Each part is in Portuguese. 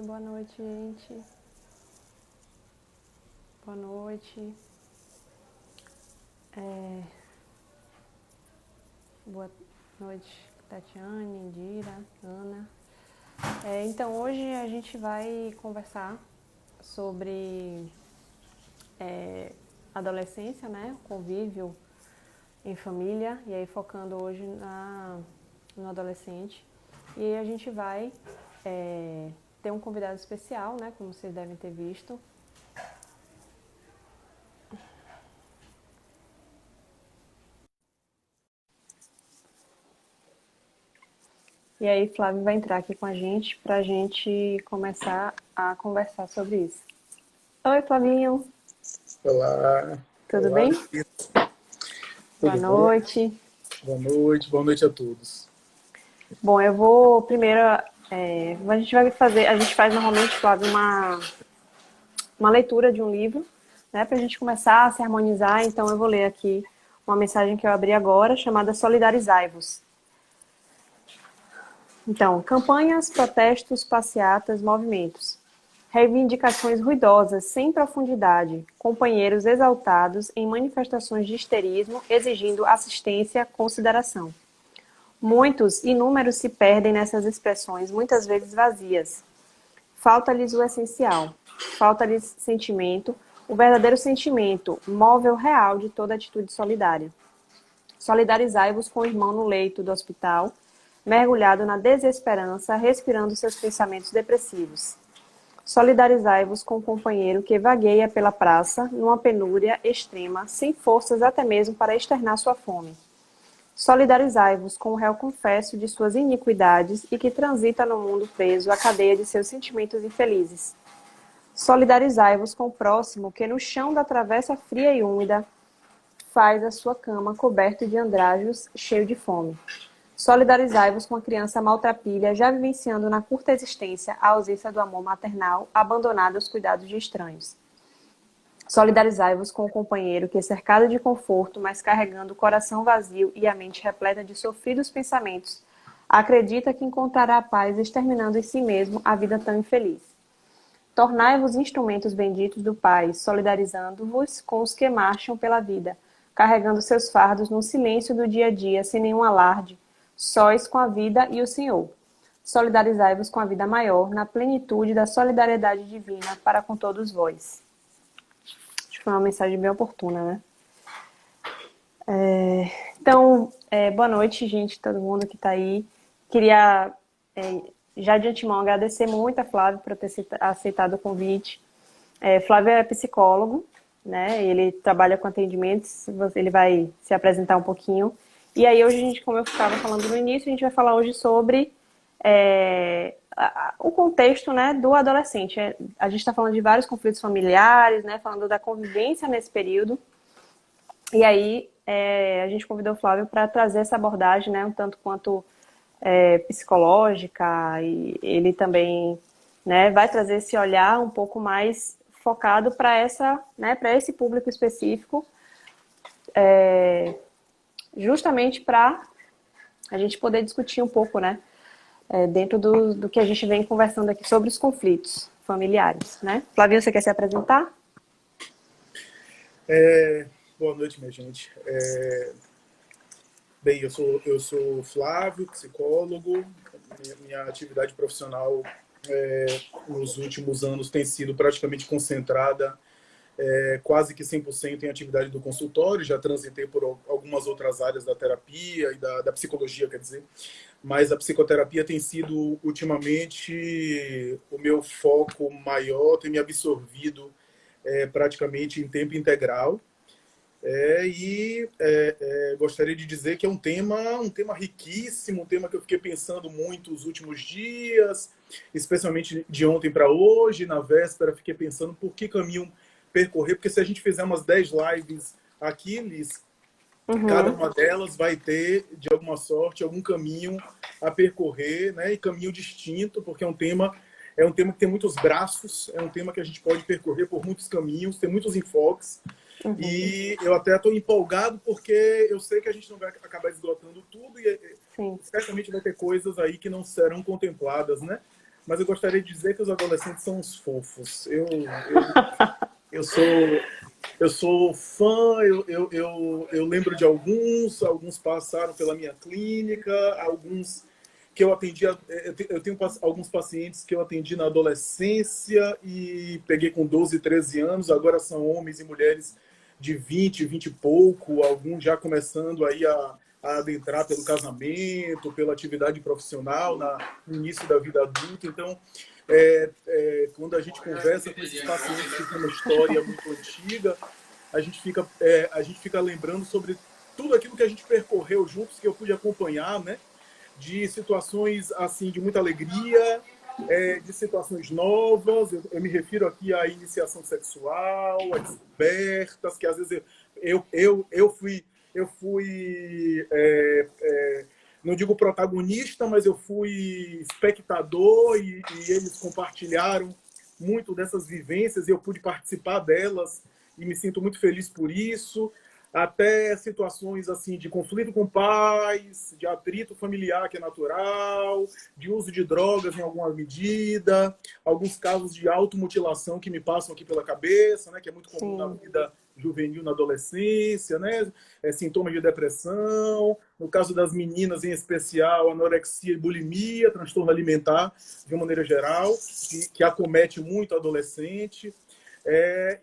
boa noite, gente. Boa noite. Boa noite, Tatiane, Indira, Ana. Então, hoje a gente vai conversar sobre adolescência, né? Convívio em família, e aí focando hoje no adolescente. E aí a gente vai ter um convidado especial, né? Como vocês devem ter visto. E aí Flávio vai entrar aqui com a gente para a gente começar a conversar sobre isso. Oi, Flavinho. Olá, Tudo olá, bem? Boa tudo bom? noite. Boa noite a todos. Bom, eu vou primeiro, a gente vai fazer, a gente faz normalmente, Flávio, uma leitura de um livro, né, para a gente começar a se harmonizar. Então eu vou ler aqui uma mensagem que eu abri agora, chamada Solidarizai-vos. Então, campanhas, protestos, passeatas, movimentos. Reivindicações ruidosas, sem profundidade, companheiros exaltados em manifestações de histerismo, exigindo assistência, consideração. Muitos, inúmeros se perdem nessas expressões, muitas vezes vazias. Falta-lhes o essencial, falta-lhes sentimento, o verdadeiro sentimento, móvel real de toda atitude solidária. Solidarizai-vos com o irmão no leito do hospital, mergulhado na desesperança, respirando seus pensamentos depressivos. Solidarizai-vos com o companheiro que vagueia pela praça, numa penúria extrema, sem forças até mesmo para externar sua fome. Solidarizai-vos com o réu confesso de suas iniquidades e que transita no mundo preso à cadeia de seus sentimentos infelizes. Solidarizai-vos com o próximo que no chão da travessa fria e úmida faz a sua cama coberto de andrajos, cheio de fome. Solidarizai-vos com a criança maltrapilha, já vivenciando na curta existência a ausência do amor maternal, abandonada aos cuidados de estranhos. Solidarizai-vos com o companheiro que, cercado de conforto, mas carregando o coração vazio e a mente repleta de sofridos pensamentos, acredita que encontrará a paz exterminando em si mesmo a vida tão infeliz. Tornai-vos instrumentos benditos do Pai, solidarizando-vos com os que marcham pela vida, carregando seus fardos no silêncio do dia a dia, sem nenhum alarde, sóis com a vida e o Senhor. Solidarizai-vos com a vida maior, na plenitude da solidariedade divina para com todos vós. Acho que foi uma mensagem bem oportuna, né? Então, boa noite, gente, todo mundo que está aí. Queria, já de antemão, agradecer muito a Flávio por ter aceitado o convite. Flávio é psicólogo, né? Ele trabalha com atendimentos, ele vai se apresentar um pouquinho. E aí hoje a gente, como eu estava falando no início, a gente vai falar hoje sobre o contexto, né, do adolescente. A gente está falando de vários conflitos familiares, né? Falando da convivência nesse período. E aí a gente convidou o Flávio para trazer essa abordagem, né, um tanto quanto psicológica, e ele também, né, vai trazer esse olhar um pouco mais focado para né, para esse público específico, justamente para a gente poder discutir um pouco, né, dentro do que a gente vem conversando aqui sobre os conflitos familiares, né? Flavinho, você quer se apresentar? Boa noite, minha gente. Bem, eu sou Flávio, psicólogo. Minha atividade profissional nos últimos anos tem sido praticamente concentrada quase que 100% em atividade do consultório. Já transitei por algumas outras áreas da terapia e da psicologia, quer dizer. Mas a psicoterapia tem sido, ultimamente, o meu foco maior, tem me absorvido praticamente em tempo integral. Gostaria de dizer que é um tema riquíssimo, um tema que eu fiquei pensando muito os últimos dias, especialmente de ontem para hoje. Na véspera, fiquei pensando por que caminho percorrer, porque se a gente fizer umas 10 lives aqui, Liz, cada uma delas vai ter, de alguma sorte, algum caminho a percorrer, né? E caminho distinto, porque é um tema que tem muitos braços, é um tema que a gente pode percorrer por muitos caminhos, tem muitos enfoques. E eu até estou empolgado porque eu sei que a gente não vai acabar esgotando tudo e Sim. certamente vai ter coisas aí que não serão contempladas, né? mas eu gostaria de dizer que os adolescentes são uns fofos. Eu sou, eu sou fã, eu lembro de alguns passaram pela minha clínica, alguns que eu atendi, eu tenho alguns pacientes que eu atendi na adolescência e peguei com 12, 13 anos, agora são homens e mulheres de 20, 20 e pouco, alguns já começando aí a adentrar pelo casamento, pela atividade profissional, no início da vida adulta. Então, quando a gente conversa com esses pacientes que têm uma história muito antiga, a gente fica lembrando sobre tudo aquilo que a gente percorreu juntos, que eu pude acompanhar, né? De situações assim de muita alegria, de situações novas. Eu me refiro aqui à iniciação sexual, a descobertas, que às vezes eu fui não digo protagonista, mas eu fui espectador e eles compartilharam muito dessas vivências e eu pude participar delas e me sinto muito feliz por isso. Até situações assim de conflito com pais, de atrito familiar que é natural, de uso de drogas em alguma medida, alguns casos de automutilação que me passam aqui pela cabeça, né, que é muito comum na vida juvenil, na adolescência, né, sintomas de depressão, no caso das meninas em especial, anorexia e bulimia, transtorno alimentar de uma maneira geral, que acomete muito o adolescente.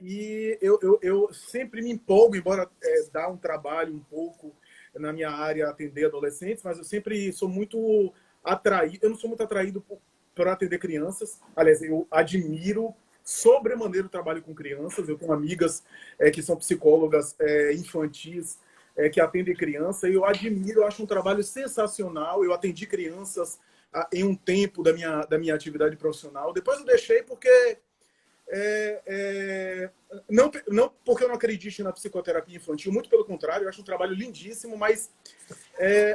E eu sempre me empolgo, embora dá um trabalho um pouco na minha área atender adolescentes, mas eu sempre sou muito atraído, eu não sou muito atraído para atender crianças. Aliás, eu admiro sobremaneira o trabalho com crianças. Eu tenho amigas que são psicólogas infantis que atendem criança, e eu admiro, eu acho um trabalho sensacional. Eu atendi crianças em um tempo da minha atividade profissional. Depois eu deixei porque não porque eu não acredite na psicoterapia infantil, muito pelo contrário, eu acho um trabalho lindíssimo, mas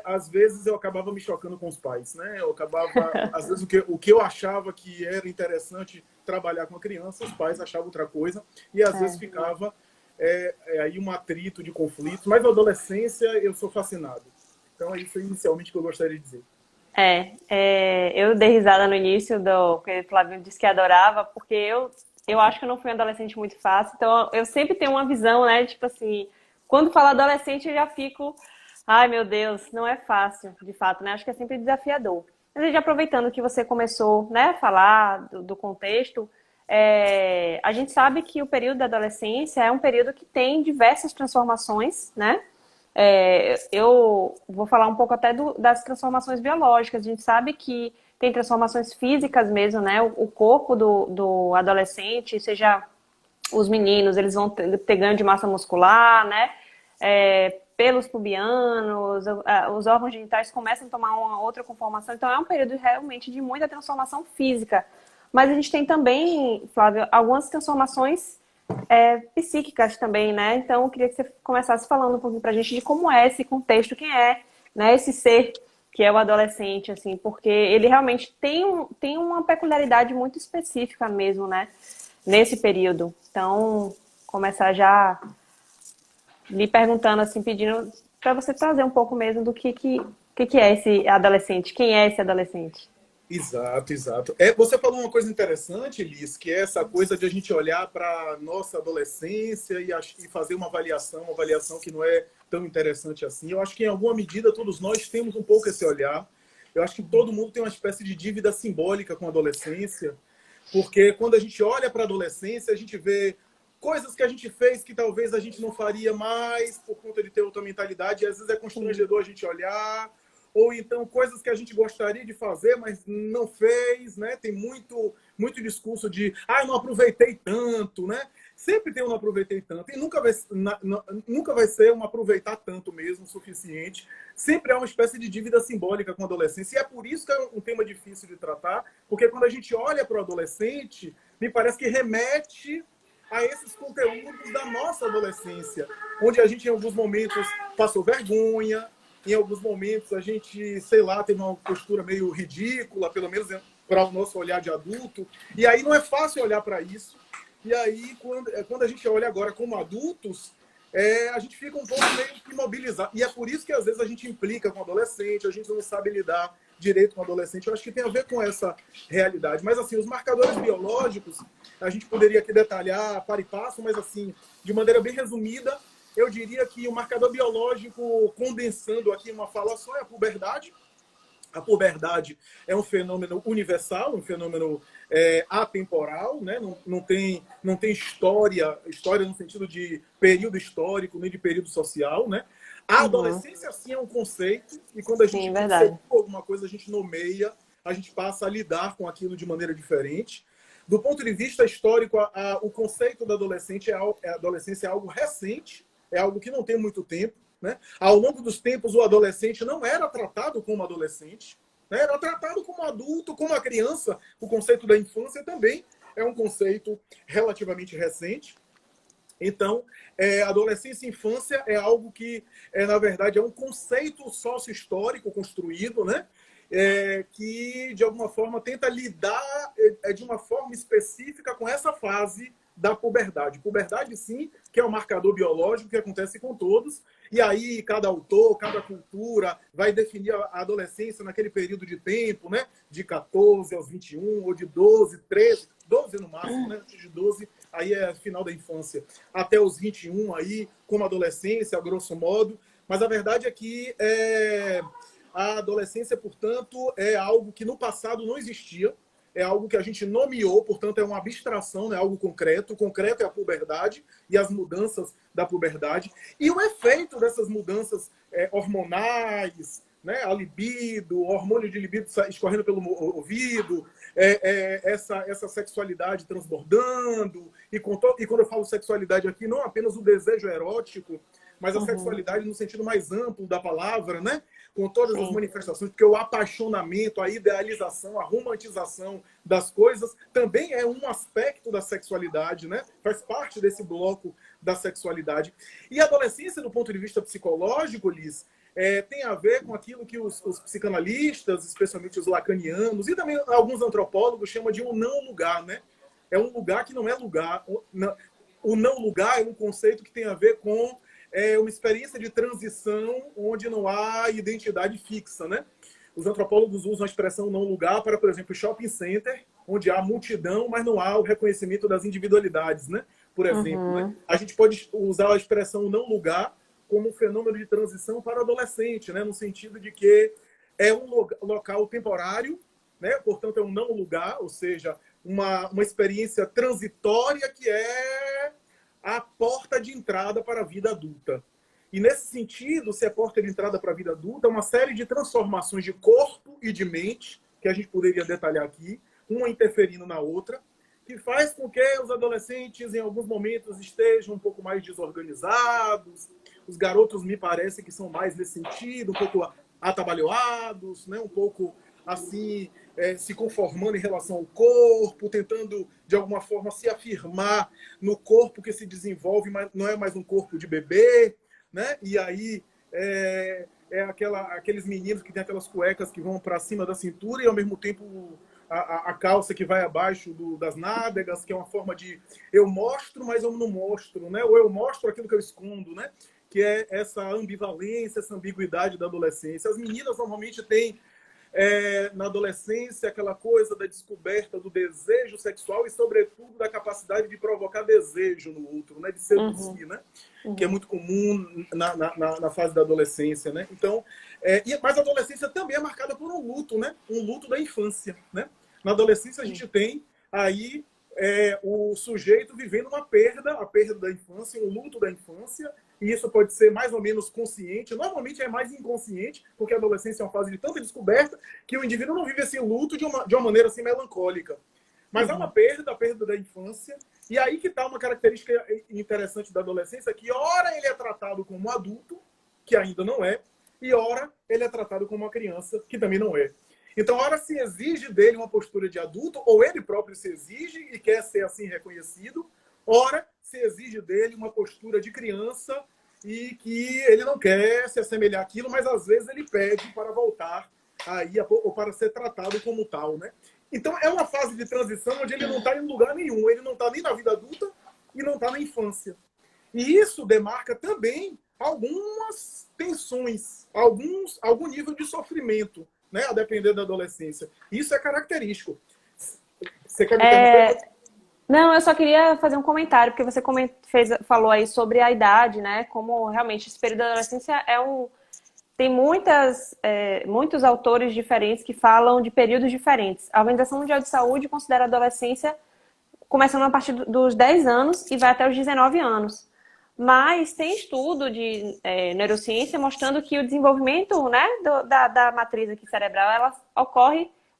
às vezes eu acabava me chocando com os pais, né? Eu acabava, às vezes o que eu achava que era interessante trabalhar com a criança, os pais achavam outra coisa e às vezes ficava aí um atrito de conflitos, mas na adolescência eu sou fascinado. Então é isso inicialmente que eu gostaria de dizer. Eu dei risada no início do que o Flavinho disse que adorava, porque eu acho que eu não fui um adolescente muito fácil, então eu sempre tenho uma visão, né? Tipo assim, quando falo adolescente eu já fico, ai meu Deus, não é fácil, de fato, né? Acho que é sempre desafiador. Mas já aproveitando que você começou, né, a falar do contexto, a gente sabe que o período da adolescência é um período que tem diversas transformações, né? Eu vou falar um pouco até das transformações biológicas. A gente sabe que tem transformações físicas mesmo, né? O corpo do adolescente, seja os meninos, eles vão ter ganho de massa muscular, né? Pelos pubianos, os órgãos genitais começam a tomar uma outra conformação. Então é um período realmente de muita transformação física. Mas a gente tem também, Flávio, algumas transformações psíquicas também, né? Então eu queria que você começasse falando um pouquinho pra gente de como é esse contexto, quem é, né, esse ser que é o adolescente, assim, porque ele realmente tem uma peculiaridade muito específica mesmo, né, nesse período. Então, começar já me perguntando, assim, pedindo para você trazer um pouco mesmo do que é esse adolescente, quem é esse adolescente. Exato, exato. Você falou uma coisa interessante, Liz, que é essa coisa de a gente olhar para nossa adolescência e fazer uma avaliação que não é tão interessante assim. Eu acho que, em alguma medida, todos nós temos um pouco esse olhar. Eu acho que todo mundo tem uma espécie de dívida simbólica com a adolescência, porque quando a gente olha para a adolescência, a gente vê coisas que a gente fez que talvez a gente não faria mais por conta de ter outra mentalidade, e às vezes é constrangedor a gente olhar, ou então coisas que a gente gostaria de fazer, mas não fez, né? Tem muito discurso de não aproveitei tanto, né? Sempre tem um não aproveitei tanto, e nunca vai ser um aproveitar tanto mesmo, suficiente. Sempre é uma espécie de dívida simbólica com a adolescência, e é por isso que é um tema difícil de tratar, porque quando a gente olha para o adolescente, me parece que remete a esses conteúdos da nossa adolescência, onde a gente, em alguns momentos, passou vergonha, em alguns momentos a gente, sei lá, teve uma postura meio ridícula, pelo menos para o nosso olhar de adulto, e aí não é fácil olhar para isso. E aí, quando a gente olha agora como adultos, a gente fica um pouco meio imobilizado. E é por isso que às vezes a gente implica com o adolescente, a gente não sabe lidar direito com o adolescente, eu acho que tem a ver com essa realidade. Mas, assim, os marcadores biológicos, a gente poderia aqui detalhar para e passo, mas, assim, de maneira bem resumida, eu diria que o marcador biológico, condensando aqui uma fala só, é a puberdade. A puberdade é um fenômeno universal, um fenômeno atemporal, né? Não tem história no sentido de período histórico, nem de período social, né? A adolescência, sim, é um conceito, e quando a gente conceitua alguma coisa, a gente nomeia, a gente passa a lidar com aquilo de maneira diferente. Do ponto de vista histórico, o conceito da adolescência é algo recente, é algo que não tem muito tempo, né? Ao longo dos tempos, o adolescente não era tratado como adolescente, né? Era tratado como adulto, como a criança. O conceito da infância também é um conceito relativamente recente. Então, adolescência e infância é algo que, na verdade, é um conceito sócio-histórico construído, né? Que, de alguma forma, tenta lidar de uma forma específica com essa fase da puberdade. Puberdade, sim, que é um marcador biológico que acontece com todos, e aí cada autor, cada cultura vai definir a adolescência naquele período de tempo, né? De 14 aos 21, ou de 12, 13, 12 no máximo, né? Antes de 12, aí é final da infância, até os 21 aí, como adolescência, a grosso modo. Mas a verdade é que a adolescência, portanto, é algo que no passado não existia, é algo que a gente nomeou, portanto, é uma abstração, é algo concreto. O concreto é a puberdade e as mudanças da puberdade. E o efeito dessas mudanças hormonais, né, a libido, o hormônio de libido escorrendo pelo ouvido, essa sexualidade transbordando. E quando eu falo sexualidade aqui, não apenas o desejo erótico, mas a sexualidade no sentido mais amplo da palavra, né? Com todas as manifestações, porque o apaixonamento, a idealização, a romantização das coisas também é um aspecto da sexualidade, né? Faz parte desse bloco da sexualidade. E a adolescência, do ponto de vista psicológico, Liz, tem a ver com aquilo que os psicanalistas, especialmente os lacanianos, e também alguns antropólogos chamam de um não lugar, né? É um lugar que não é lugar. O não lugar é um conceito que tem a ver com uma experiência de transição onde não há identidade fixa, né? Os antropólogos usam a expressão não lugar para, por exemplo, shopping center, onde há multidão, mas não há o reconhecimento das individualidades, né? Por exemplo, né? A gente pode usar a expressão não lugar como um fenômeno de transição para o adolescente, né? No sentido de que é um local temporário, né? Portanto, é um não lugar, ou seja, uma experiência transitória que é a porta de entrada para a vida adulta. E nesse sentido, se é porta de entrada para a vida adulta, é uma série de transformações de corpo e de mente, que a gente poderia detalhar aqui, uma interferindo na outra, que faz com que os adolescentes, em alguns momentos, estejam um pouco mais desorganizados. Os garotos, me parece que são mais nesse sentido, um pouco atabalhoados, né? Um pouco assim, se conformando em relação ao corpo, tentando, de alguma forma, se afirmar no corpo que se desenvolve, mas não é mais um corpo de bebê, né? E aí aqueles meninos que têm aquelas cuecas que vão para cima da cintura e, ao mesmo tempo, a calça que vai abaixo das nádegas, que é uma forma de eu mostro, mas eu não mostro, né? Ou eu mostro aquilo que eu escondo, né? Que é essa ambivalência, essa ambiguidade da adolescência. As meninas normalmente têm na adolescência aquela coisa da descoberta do desejo sexual e, sobretudo, da capacidade de provocar desejo no outro, né? De seduzir, né? Que é muito comum na fase da adolescência, né? Então, mas a adolescência também é marcada por um luto, né? Um luto da infância, né? Na adolescência a gente tem aí o sujeito vivendo uma perda, a perda da infância, um luto da infância, e isso pode ser mais ou menos consciente, normalmente é mais inconsciente, porque a adolescência é uma fase de tanta descoberta que o indivíduo não vive esse luto de uma maneira assim melancólica. Mas há uma perda, a perda da infância, e aí que está uma característica interessante da adolescência, que ora ele é tratado como um adulto, que ainda não é, e ora ele é tratado como uma criança, que também não é. Então, ora se exige dele uma postura de adulto, ou ele próprio se exige e quer ser assim reconhecido, ora se exige dele uma postura de criança e que ele não quer se assemelhar àquilo, mas às vezes ele pede para voltar aí, ou para ser tratado como tal, né? Então, é uma fase de transição onde ele não está em lugar nenhum, ele não está nem na vida adulta e não está na infância. E isso demarca também algumas tensões, algum nível de sofrimento né? A depender da adolescência. Isso é característico. Você quer me interromper? Não, eu só queria fazer um comentário, porque você falou aí sobre a idade, né? Como realmente esse período da adolescência tem muitos autores diferentes que falam de períodos diferentes. A Organização Mundial de Saúde considera a adolescência começando a partir dos 10 anos e vai até os 19 anos. Mas tem estudo de neurociência mostrando que o desenvolvimento, né, da matriz aqui cerebral, ela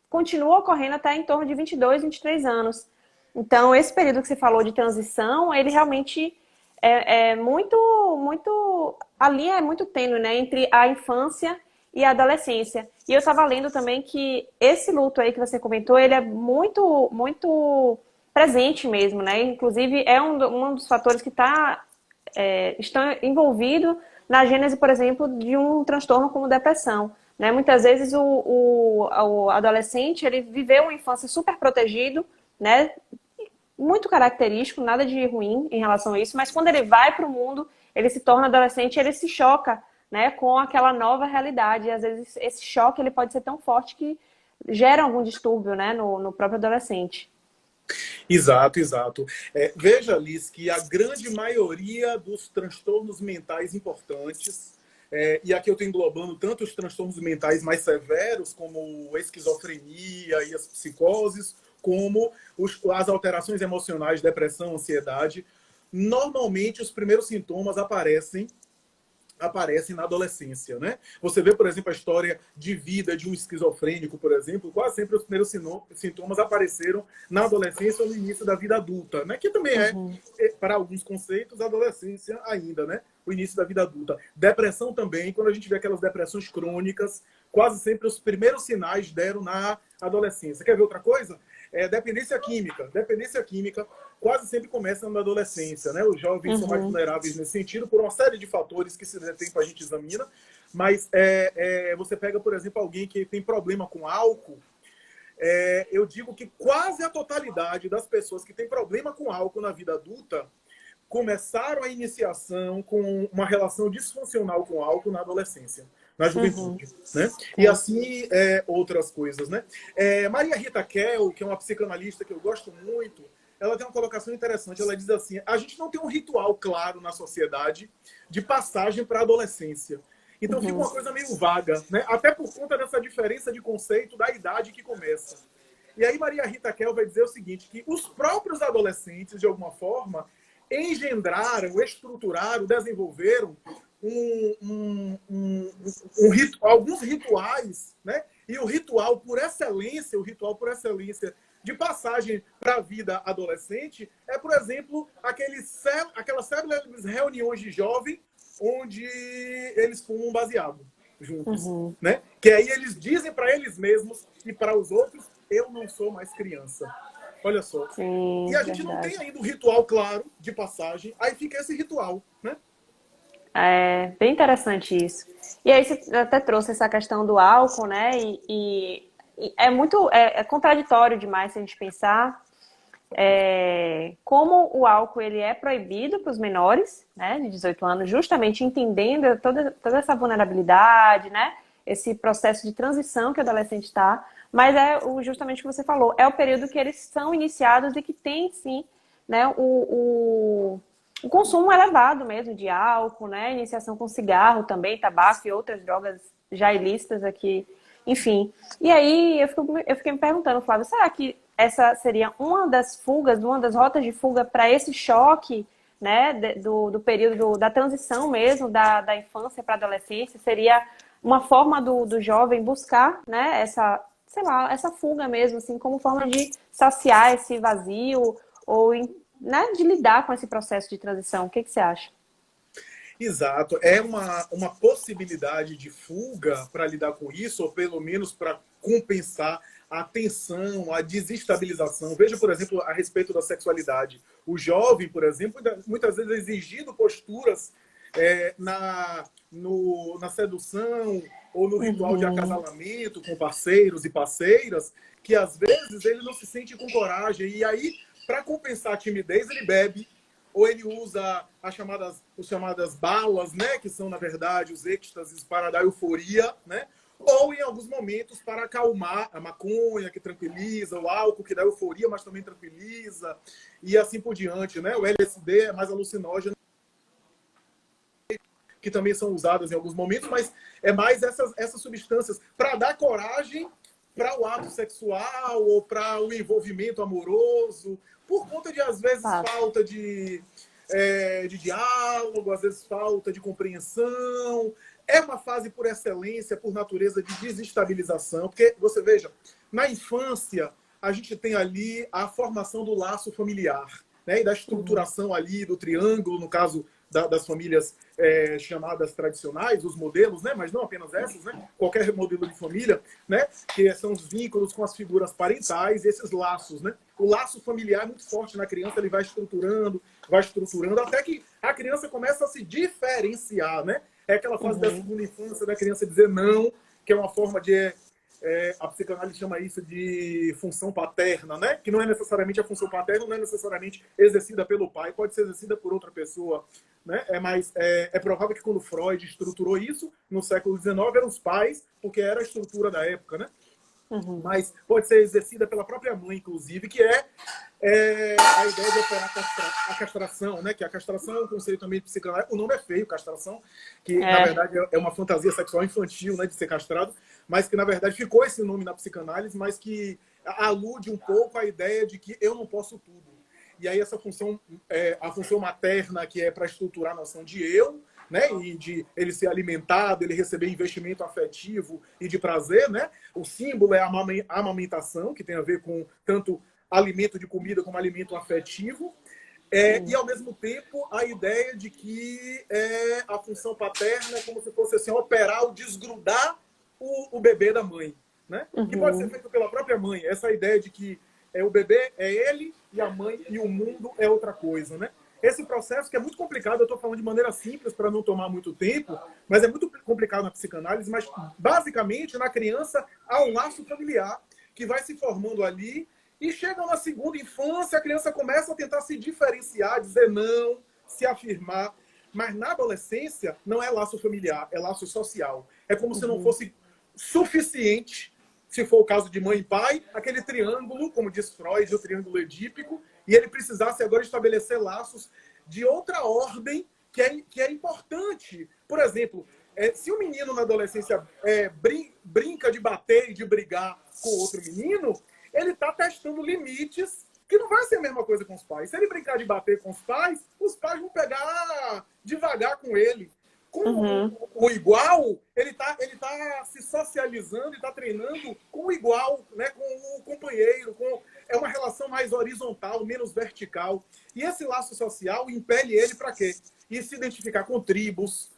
continua ocorrendo até em torno de 22, 23 anos. Então, esse período que você falou de transição, ele realmente é muito... A linha é muito tênue, né, entre a infância e a adolescência. E eu estava lendo também que esse luto aí que você comentou, ele é muito presente mesmo, né? Inclusive, é um dos fatores que estão envolvido na gênese, por exemplo, de um transtorno como depressão. Né? Muitas vezes o adolescente ele viveu uma infância super protegido, né? Muito característico, nada de ruim em relação a isso, mas quando ele vai para o mundo, ele se torna adolescente, ele se choca, né, com aquela nova realidade. E às vezes esse choque ele pode ser tão forte que gera algum distúrbio, né, no próprio adolescente. Exato, exato. Veja, Liz, que a grande maioria dos transtornos mentais importantes, e aqui eu estou englobando tanto os transtornos mentais mais severos, como a esquizofrenia e as psicoses, como as alterações emocionais, depressão, ansiedade, normalmente os primeiros sintomas aparecem na adolescência, né? Você vê, por exemplo, a história de vida de um esquizofrênico, por exemplo, quase sempre os primeiros sintomas apareceram na adolescência ou no início da vida adulta, né? Que também para alguns conceitos, a adolescência ainda, né? O início da vida adulta. Depressão também, quando a gente vê aquelas depressões crônicas, quase sempre os primeiros sinais deram na adolescência. Quer ver outra coisa? Dependência química. Dependência química quase sempre começa na adolescência, né? Os jovens são mais vulneráveis nesse sentido por uma série de fatores que, se der tempo, a gente examina. Mas você pega, por exemplo, alguém que tem problema com álcool. Eu digo que quase a totalidade das pessoas que têm problema com álcool na vida adulta começaram a iniciação com uma relação disfuncional com álcool na adolescência, na juventude, né? E assim outras coisas, né? Maria Rita Kell, que é uma psicanalista que eu gosto muito, ela tem uma colocação interessante. Ela diz assim: a gente não tem um ritual claro na sociedade de passagem para a adolescência. Então fica uma coisa meio vaga, né? Até por conta dessa diferença de conceito da idade que começa. E aí Maria Rita Kell vai dizer o seguinte, que os próprios adolescentes, de alguma forma, engendraram, estruturaram, desenvolveram alguns rituais, né? E o ritual por excelência de passagem para a vida adolescente é, por exemplo, aquelas célebres reuniões de jovem onde eles fumam baseado juntos, né? Que aí eles dizem para eles mesmos e para os outros: eu não sou mais criança. Olha só. Sim, e a gente não tem ainda um ritual claro de passagem, aí fica esse ritual, né? É bem interessante isso. E aí você até trouxe essa questão do álcool, né? E é muito contraditório demais se a gente pensar como o álcool ele é proibido para os menores, né, de 18 anos, justamente entendendo toda essa vulnerabilidade, né? Esse processo de transição que o adolescente está. Mas justamente o que você falou, é o período que eles são iniciados e que tem, sim, né, o consumo elevado mesmo de álcool, né, iniciação com cigarro também, tabaco e outras drogas já ilícitas aqui, enfim. E aí eu fiquei me perguntando, Flávio, será que essa seria uma das fugas, uma das rotas de fuga para esse choque, né, do período da transição mesmo, da infância para a adolescência? Seria uma forma do jovem buscar, né, essa fuga mesmo, assim, como forma de saciar esse vazio ou, né, de lidar com esse processo de transição. O que você acha? Exato. É uma possibilidade de fuga para lidar com isso, ou pelo menos para compensar a tensão, a desestabilização. Veja, por exemplo, a respeito da sexualidade. O jovem, por exemplo, muitas vezes é exigido posturas na sedução ou no ritual de acasalamento com parceiros e parceiras, que às vezes ele não se sente com coragem. E aí, para compensar a timidez, ele bebe, ou ele usa as chamadas balas, né, que são, na verdade, os êxtases para dar euforia, né? ou em alguns momentos para acalmar a maconha, que tranquiliza, o álcool, que dá euforia, mas também tranquiliza, e assim por diante, né? O LSD é mais alucinógeno, que também são usadas em alguns momentos, mas é mais essas substâncias para dar coragem para o ato sexual ou para o envolvimento amoroso, por conta de, às vezes, falta de diálogo, às vezes falta de compreensão. É uma fase por excelência, por natureza, de desestabilização, porque, você veja, na infância, a gente tem ali a formação do laço familiar, né? E da estruturação ali do triângulo, no caso das famílias chamadas tradicionais, os modelos, né? Mas não apenas essas, né? Qualquer modelo de família, né? Que são os vínculos com as figuras parentais, esses laços, né? O laço familiar é muito forte na criança, ele vai estruturando, até que a criança começa a se diferenciar, né? É aquela fase da segunda infância da criança dizer não, que é uma forma de... a psicanálise chama isso de função paterna, né? Que não é necessariamente a função paterna, não é necessariamente exercida pelo pai, pode ser exercida por outra pessoa, né? É provável que quando Freud estruturou isso, no século XIX, eram os pais, porque era a estrutura da época, né? Mas pode ser exercida pela própria mãe, inclusive, que é a ideia de operar a castração, né? Que a castração é um conceito também de psicanálise. O nome é feio, castração, que na verdade é uma fantasia sexual infantil, né? De ser castrado, mas que na verdade ficou esse nome na psicanálise, mas que alude um pouco à ideia de que eu não posso tudo. E aí essa função, a função materna, que é para estruturar a noção de eu, né? E de ele ser alimentado, ele receber investimento afetivo e de prazer, né? O símbolo é a amamentação, que tem a ver com tanto alimento de comida como alimento afetivo. E, ao mesmo tempo, a ideia de que a função paterna é como se fosse assim, operar ou desgrudar o bebê da mãe, né? Que pode ser feito pela própria mãe. Essa ideia de que o bebê é ele e a mãe e o mundo é outra coisa, né? Esse processo que é muito complicado, eu estou falando de maneira simples para não tomar muito tempo, mas é muito complicado na psicanálise, mas basicamente na criança há um laço familiar que vai se formando ali e chega na segunda infância, a criança começa a tentar se diferenciar, dizer não, se afirmar, mas na adolescência não é laço familiar, é laço social. É como se não fosse suficiente, se for o caso de mãe e pai, aquele triângulo, como diz Freud, o triângulo edípico, e ele precisasse agora estabelecer laços de outra ordem que é importante. Por exemplo, se o menino na adolescência brinca de bater e de brigar com outro menino, ele está testando limites que não vai ser a mesma coisa com os pais. Se ele brincar de bater com os pais vão pegar devagar com ele. Com o igual, ele tá se socializando e está treinando com o igual, né? Com o companheiro. É uma relação mais horizontal, menos vertical. E esse laço social impele ele para quê? E se identificar com tribos.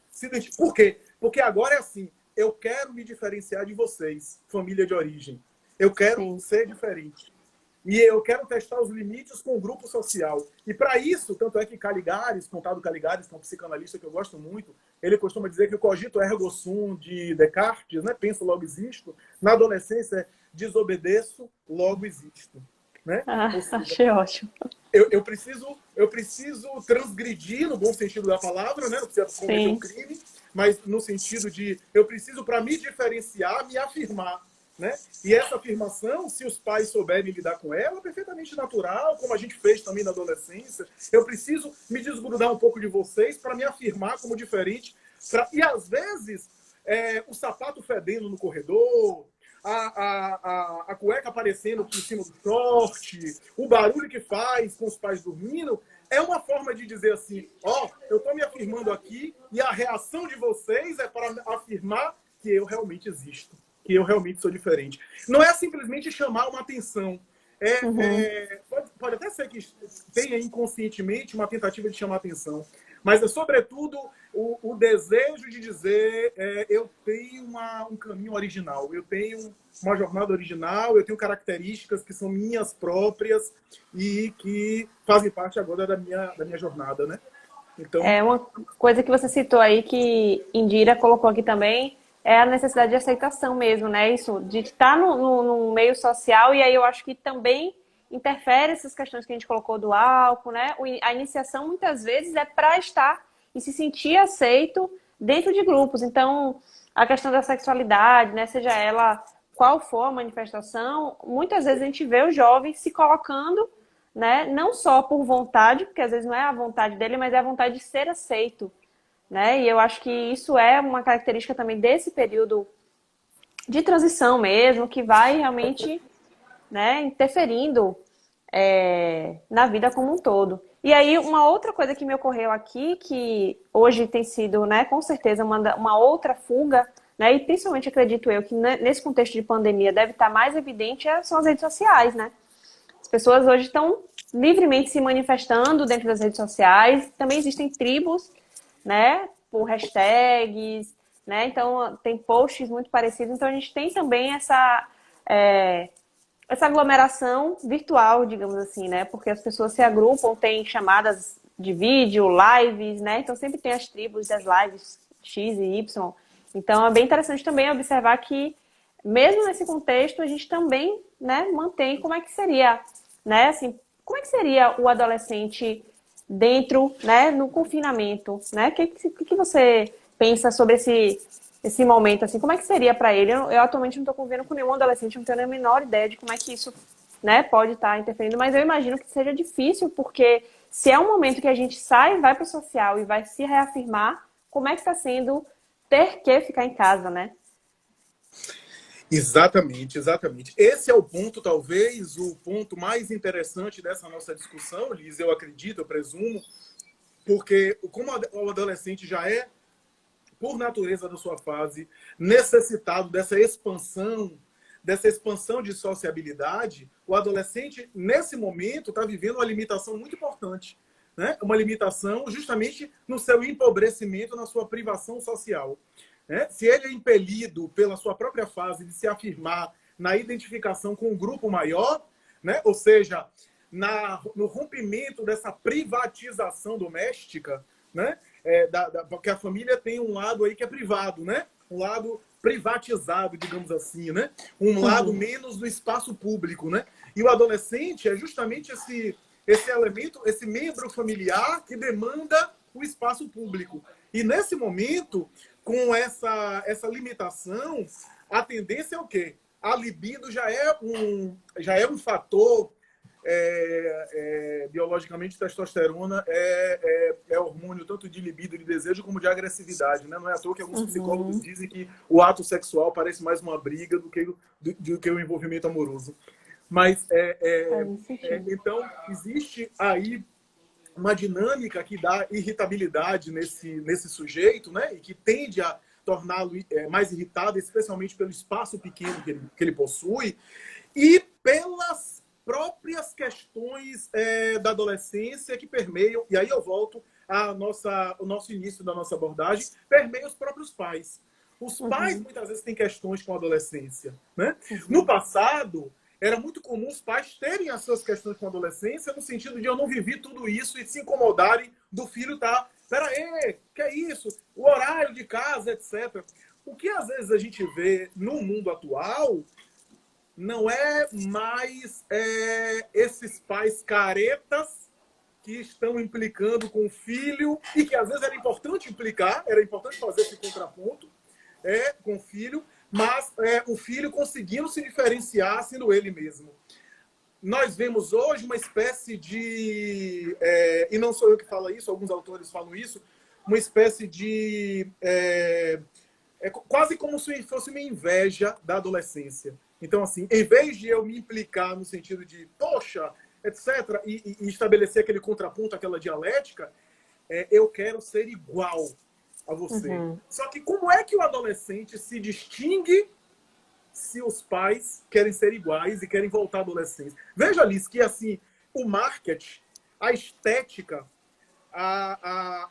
Por quê? Porque agora é assim, eu quero me diferenciar de vocês, família de origem. Eu quero ser diferente. E eu quero testar os limites com o grupo social. E para isso, tanto é que Caligares, Contado Caligares, que é um psicanalista que eu gosto muito, ele costuma dizer que o cogito ergo sum de Descartes, né? Penso, logo existo. Na adolescência é desobedeço, logo existo. Né? Seja, achei ótimo. Eu preciso transgredir, no bom sentido da palavra, né? Não precisa cometer um crime, mas no sentido de eu preciso, para me diferenciar, me afirmar. Né? E essa afirmação, se os pais souberem lidar com ela, é perfeitamente natural, como a gente fez também na adolescência. Eu preciso me desgrudar um pouco de vocês para me afirmar como diferente. E, às vezes, o sapato fedendo no corredor, a cueca aparecendo por cima do short, o barulho que faz com os pais dormindo, é uma forma de dizer assim, eu estou me afirmando aqui e a reação de vocês é para afirmar que eu realmente existo, que eu realmente sou diferente. Não é simplesmente chamar uma atenção. Pode até ser que tenha inconscientemente uma tentativa de chamar atenção, mas é sobretudo o desejo de dizer eu tenho um caminho original, eu tenho uma jornada original, eu tenho características que são minhas próprias e que fazem parte agora da minha jornada, né? Então, uma coisa que você citou aí, que Indira colocou aqui também, é a necessidade de aceitação mesmo, né? Isso, de estar no meio social, e aí eu acho que também interfere essas questões que a gente colocou do álcool, né? A iniciação, muitas vezes, é para estar e se sentir aceito dentro de grupos. Então, a questão da sexualidade, né? Seja ela qual for a manifestação, muitas vezes a gente vê o jovem se colocando, né? Não só por vontade, porque às vezes não é a vontade dele, mas é a vontade de ser aceito, né? E eu acho que isso é uma característica também desse período de transição mesmo, que vai realmente, né, interferindo na vida como um todo. E aí, uma outra coisa que me ocorreu aqui, que hoje tem sido, né, com certeza, uma outra fuga, né, e principalmente acredito eu que nesse contexto de pandemia deve estar mais evidente, são as redes sociais, né? As pessoas hoje estão livremente se manifestando dentro das redes sociais. Também existem tribos, né, por hashtags, né? Então, tem posts muito parecidos. Então, a gente tem também essa aglomeração virtual, digamos assim, né? Porque as pessoas se agrupam, tem chamadas de vídeo, lives, né? Então, sempre tem as tribos das lives X e Y. Então, é bem interessante também observar que, mesmo nesse contexto, a gente também, né, mantém como é que seria, né? Assim, como é que seria o adolescente dentro, né, no confinamento, né? O que você pensa sobre esse momento, assim, como é que seria para ele? Eu atualmente não estou convivendo com nenhum adolescente, não tenho nem a menor ideia de como é que isso, né, pode estar interferindo, mas eu imagino que seja difícil, porque se é um momento que a gente sai, vai para o social e vai se reafirmar, como é que está sendo ter que ficar em casa, né? Exatamente, exatamente. Esse é o ponto, talvez, o ponto mais interessante dessa nossa discussão, Liz, eu acredito, eu presumo, porque como o adolescente já é, por natureza da sua fase, necessitado dessa expansão de sociabilidade, o adolescente, nesse momento, está vivendo uma limitação muito importante, né? Uma limitação justamente no seu empobrecimento, na sua privação social. Né? Se ele é impelido pela sua própria fase de se afirmar na identificação com um grupo maior, né? Ou seja, no rompimento dessa privatização doméstica, né? Porque a família tem um lado aí que é privado, né? Um lado privatizado, digamos assim, né? Um lado menos do espaço público, né? E o adolescente é justamente esse elemento, esse membro familiar que demanda o espaço público. E nesse momento, com essa limitação, a tendência é o quê? A libido já é um fator biologicamente. Testosterona é hormônio tanto de libido, de desejo, como de agressividade, né? Não é à toa que alguns psicólogos dizem que o ato sexual parece mais uma briga do que o envolvimento amoroso. Mas, então, existe aí uma dinâmica que dá irritabilidade nesse sujeito, né? E que tende a torná-lo mais irritado, especialmente pelo espaço pequeno que ele possui, e pelas próprias questões da adolescência que permeiam, e aí eu volto o nosso início da nossa abordagem, permeia os próprios pais. Os pais, muitas vezes, têm questões com a adolescência, né? No passado, era muito comum os pais terem as suas questões com a adolescência, no sentido de eu não vivi tudo isso e se incomodarem do filho tá, peraí, que é isso? O horário de casa, etc. O que às vezes a gente vê no mundo atual não é mais esses pais caretas que estão implicando com o filho, e que às vezes era importante implicar, era importante fazer esse contraponto com o filho, mas o filho conseguindo se diferenciar sendo ele mesmo. Nós vemos hoje uma espécie de... e não sou eu que falo isso, alguns autores falam isso, uma espécie de... quase como se fosse uma inveja da adolescência. Então, assim, em vez de eu me implicar no sentido de, poxa, etc., e estabelecer aquele contraponto, aquela dialética, eu quero ser igual a você. Só que como é que o adolescente se distingue se os pais querem ser iguais e querem voltar à adolescência? Veja, Alice, que assim, o marketing, a estética,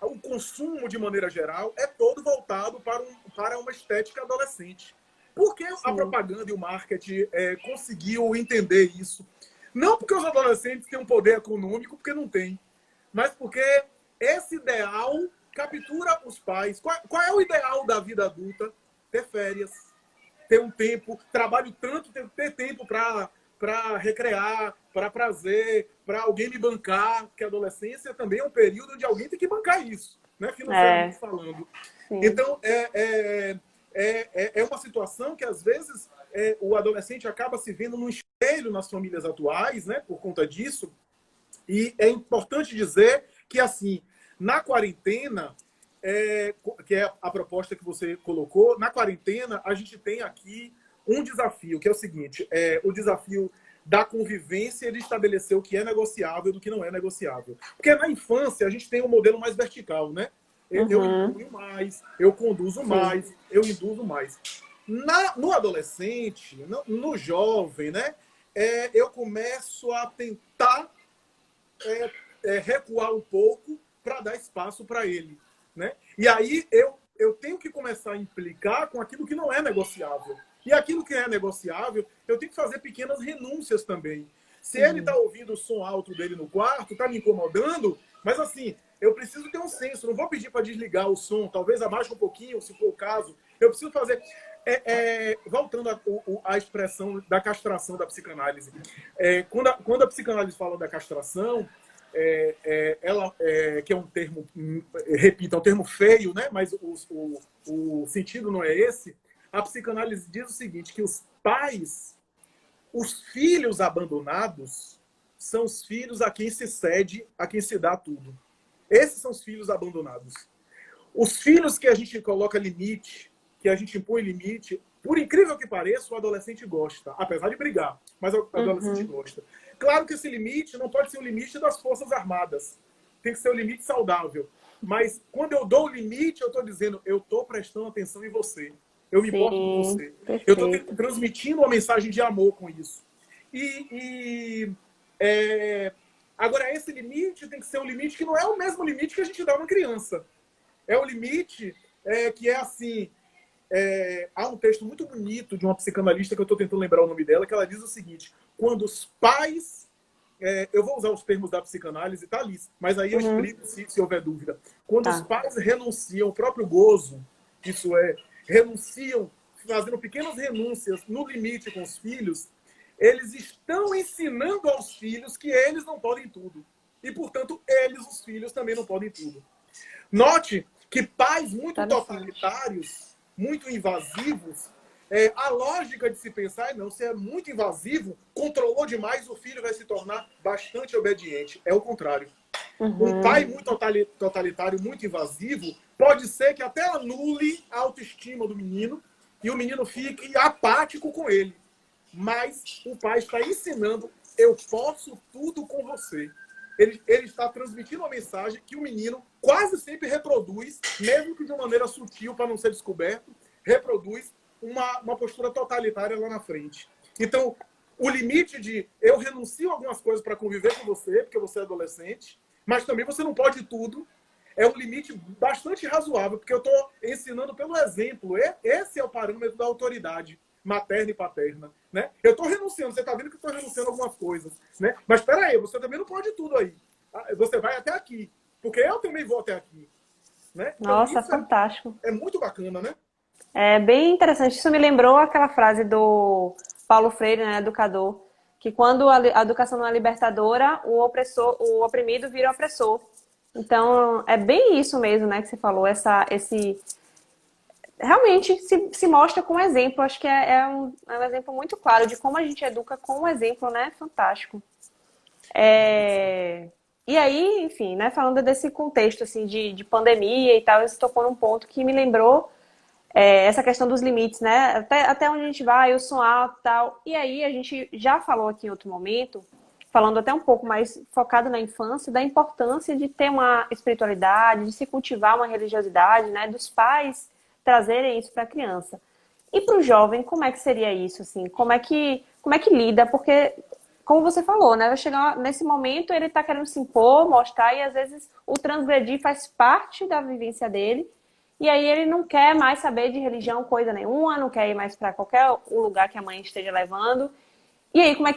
o consumo de maneira geral é todo voltado para uma estética adolescente. Por que a propaganda e o marketing conseguiu entender isso? Não porque os adolescentes têm um poder econômico, porque não tem, mas porque esse ideal captura os pais. Qual é o ideal da vida adulta? Ter férias, ter um tempo, trabalho tanto, ter tempo para recrear, para prazer, para alguém me bancar, que a adolescência também é um período onde alguém tem que bancar isso, né? Financeiramente falando. Sim. Então, é uma situação que, às vezes, o adolescente acaba se vendo no espelho nas famílias atuais, né, por conta disso. E é importante dizer que, assim, na quarentena, que é a proposta que você colocou, na quarentena a gente tem aqui um desafio, que é o seguinte, o desafio da convivência de estabelecer o que é negociável e do que não é negociável. Porque na infância a gente tem um modelo mais vertical, né? Eu imponho mais, eu conduzo mais, eu induzo mais. No adolescente, no jovem, né? Eu começo a tentar recuar um pouco para dar espaço para ele, né? E aí eu tenho que começar a implicar com aquilo que não é negociável. E aquilo que é negociável, eu tenho que fazer pequenas renúncias também. Se ele está ouvindo o som alto dele no quarto, está me incomodando, mas assim, eu preciso ter um senso. Não vou pedir para desligar o som, talvez abaixe um pouquinho, se for o caso. Eu preciso fazer... voltando à expressão da castração da psicanálise. Quando a psicanálise fala da castração, que é um termo, repito, é um termo feio, né? Mas o sentido não é esse. A psicanálise diz o seguinte, que os pais, os filhos abandonados, são os filhos a quem se cede, a quem se dá tudo. Esses são os filhos abandonados. Os filhos que a gente coloca limite, que a gente impõe limite, por incrível que pareça, o adolescente gosta, apesar de brigar, mas o adolescente gosta. Claro que esse limite não pode ser o limite das Forças Armadas. Tem que ser o limite saudável. Mas quando eu dou o limite, eu estou dizendo, eu estou prestando atenção em você. Eu me importo com você. Perfeito. Eu estou transmitindo uma mensagem de amor com isso. Agora, esse limite tem que ser um limite que não é o mesmo limite que a gente dá a uma criança. É o limite que é assim... há um texto muito bonito de uma psicanalista que eu estou tentando lembrar o nome dela, que ela diz o seguinte, quando os pais... eu vou usar os termos da psicanálise, tá, Alice? Mas aí eu explico se houver dúvida. Quando os pais renunciam ao próprio gozo, isso é, renunciam, fazendo pequenas renúncias no limite com os filhos, eles estão ensinando aos filhos que eles não podem tudo. E, portanto, eles, os filhos, também não podem tudo. Note que pais muito totalitários, muito invasivos, a lógica de se pensar não, se é muito invasivo, controlou demais, o filho vai se tornar bastante obediente. É o contrário. Um pai muito totalitário, muito invasivo, pode ser que até anule a autoestima do menino e o menino fique apático com ele. Mas o pai está ensinando, eu posso tudo com você. Ele está transmitindo uma mensagem que o menino quase sempre reproduz, mesmo que de uma maneira sutil, para não ser descoberto, reproduz uma postura totalitária lá na frente. Então, o limite de eu renuncio a algumas coisas para conviver com você, porque você é adolescente, mas também você não pode tudo, é um limite bastante razoável, porque eu estou ensinando pelo exemplo. Esse é o parâmetro da autoridade materna e paterna, né? Eu estou renunciando, você está vendo que eu estou renunciando a algumas coisas, né? Mas espera aí, você também não pode tudo aí. Você vai até aqui, porque eu também vou até aqui, né? Então, Nossa, fantástico. É muito bacana, né? É bem interessante. Isso me lembrou aquela frase do Paulo Freire, né, educador, que quando a educação não é libertadora, o oprimido vira opressor. Então, é bem isso mesmo, né, que você falou, realmente se mostra com um exemplo. Acho que é um exemplo muito claro de como a gente educa com um exemplo, né? Fantástico. E aí, enfim, né? Falando desse contexto assim, de pandemia e tal, você tocou num ponto que me lembrou essa questão dos limites, né? Até onde a gente vai, o som alto e tal. E aí, a gente já falou aqui em outro momento, falando até um pouco mais focado na infância, da importância de ter uma espiritualidade, de se cultivar uma religiosidade, né? Dos pais trazerem isso para a criança. E para o jovem, como é que seria isso? Assim? Como é que lida? Porque, como você falou, né? Vai chegar nesse momento, ele está querendo se impor, mostrar, e às vezes o transgredir faz parte da vivência dele. E aí ele não quer mais saber de religião, coisa nenhuma, não quer ir mais para qualquer lugar que a mãe esteja levando. E aí, como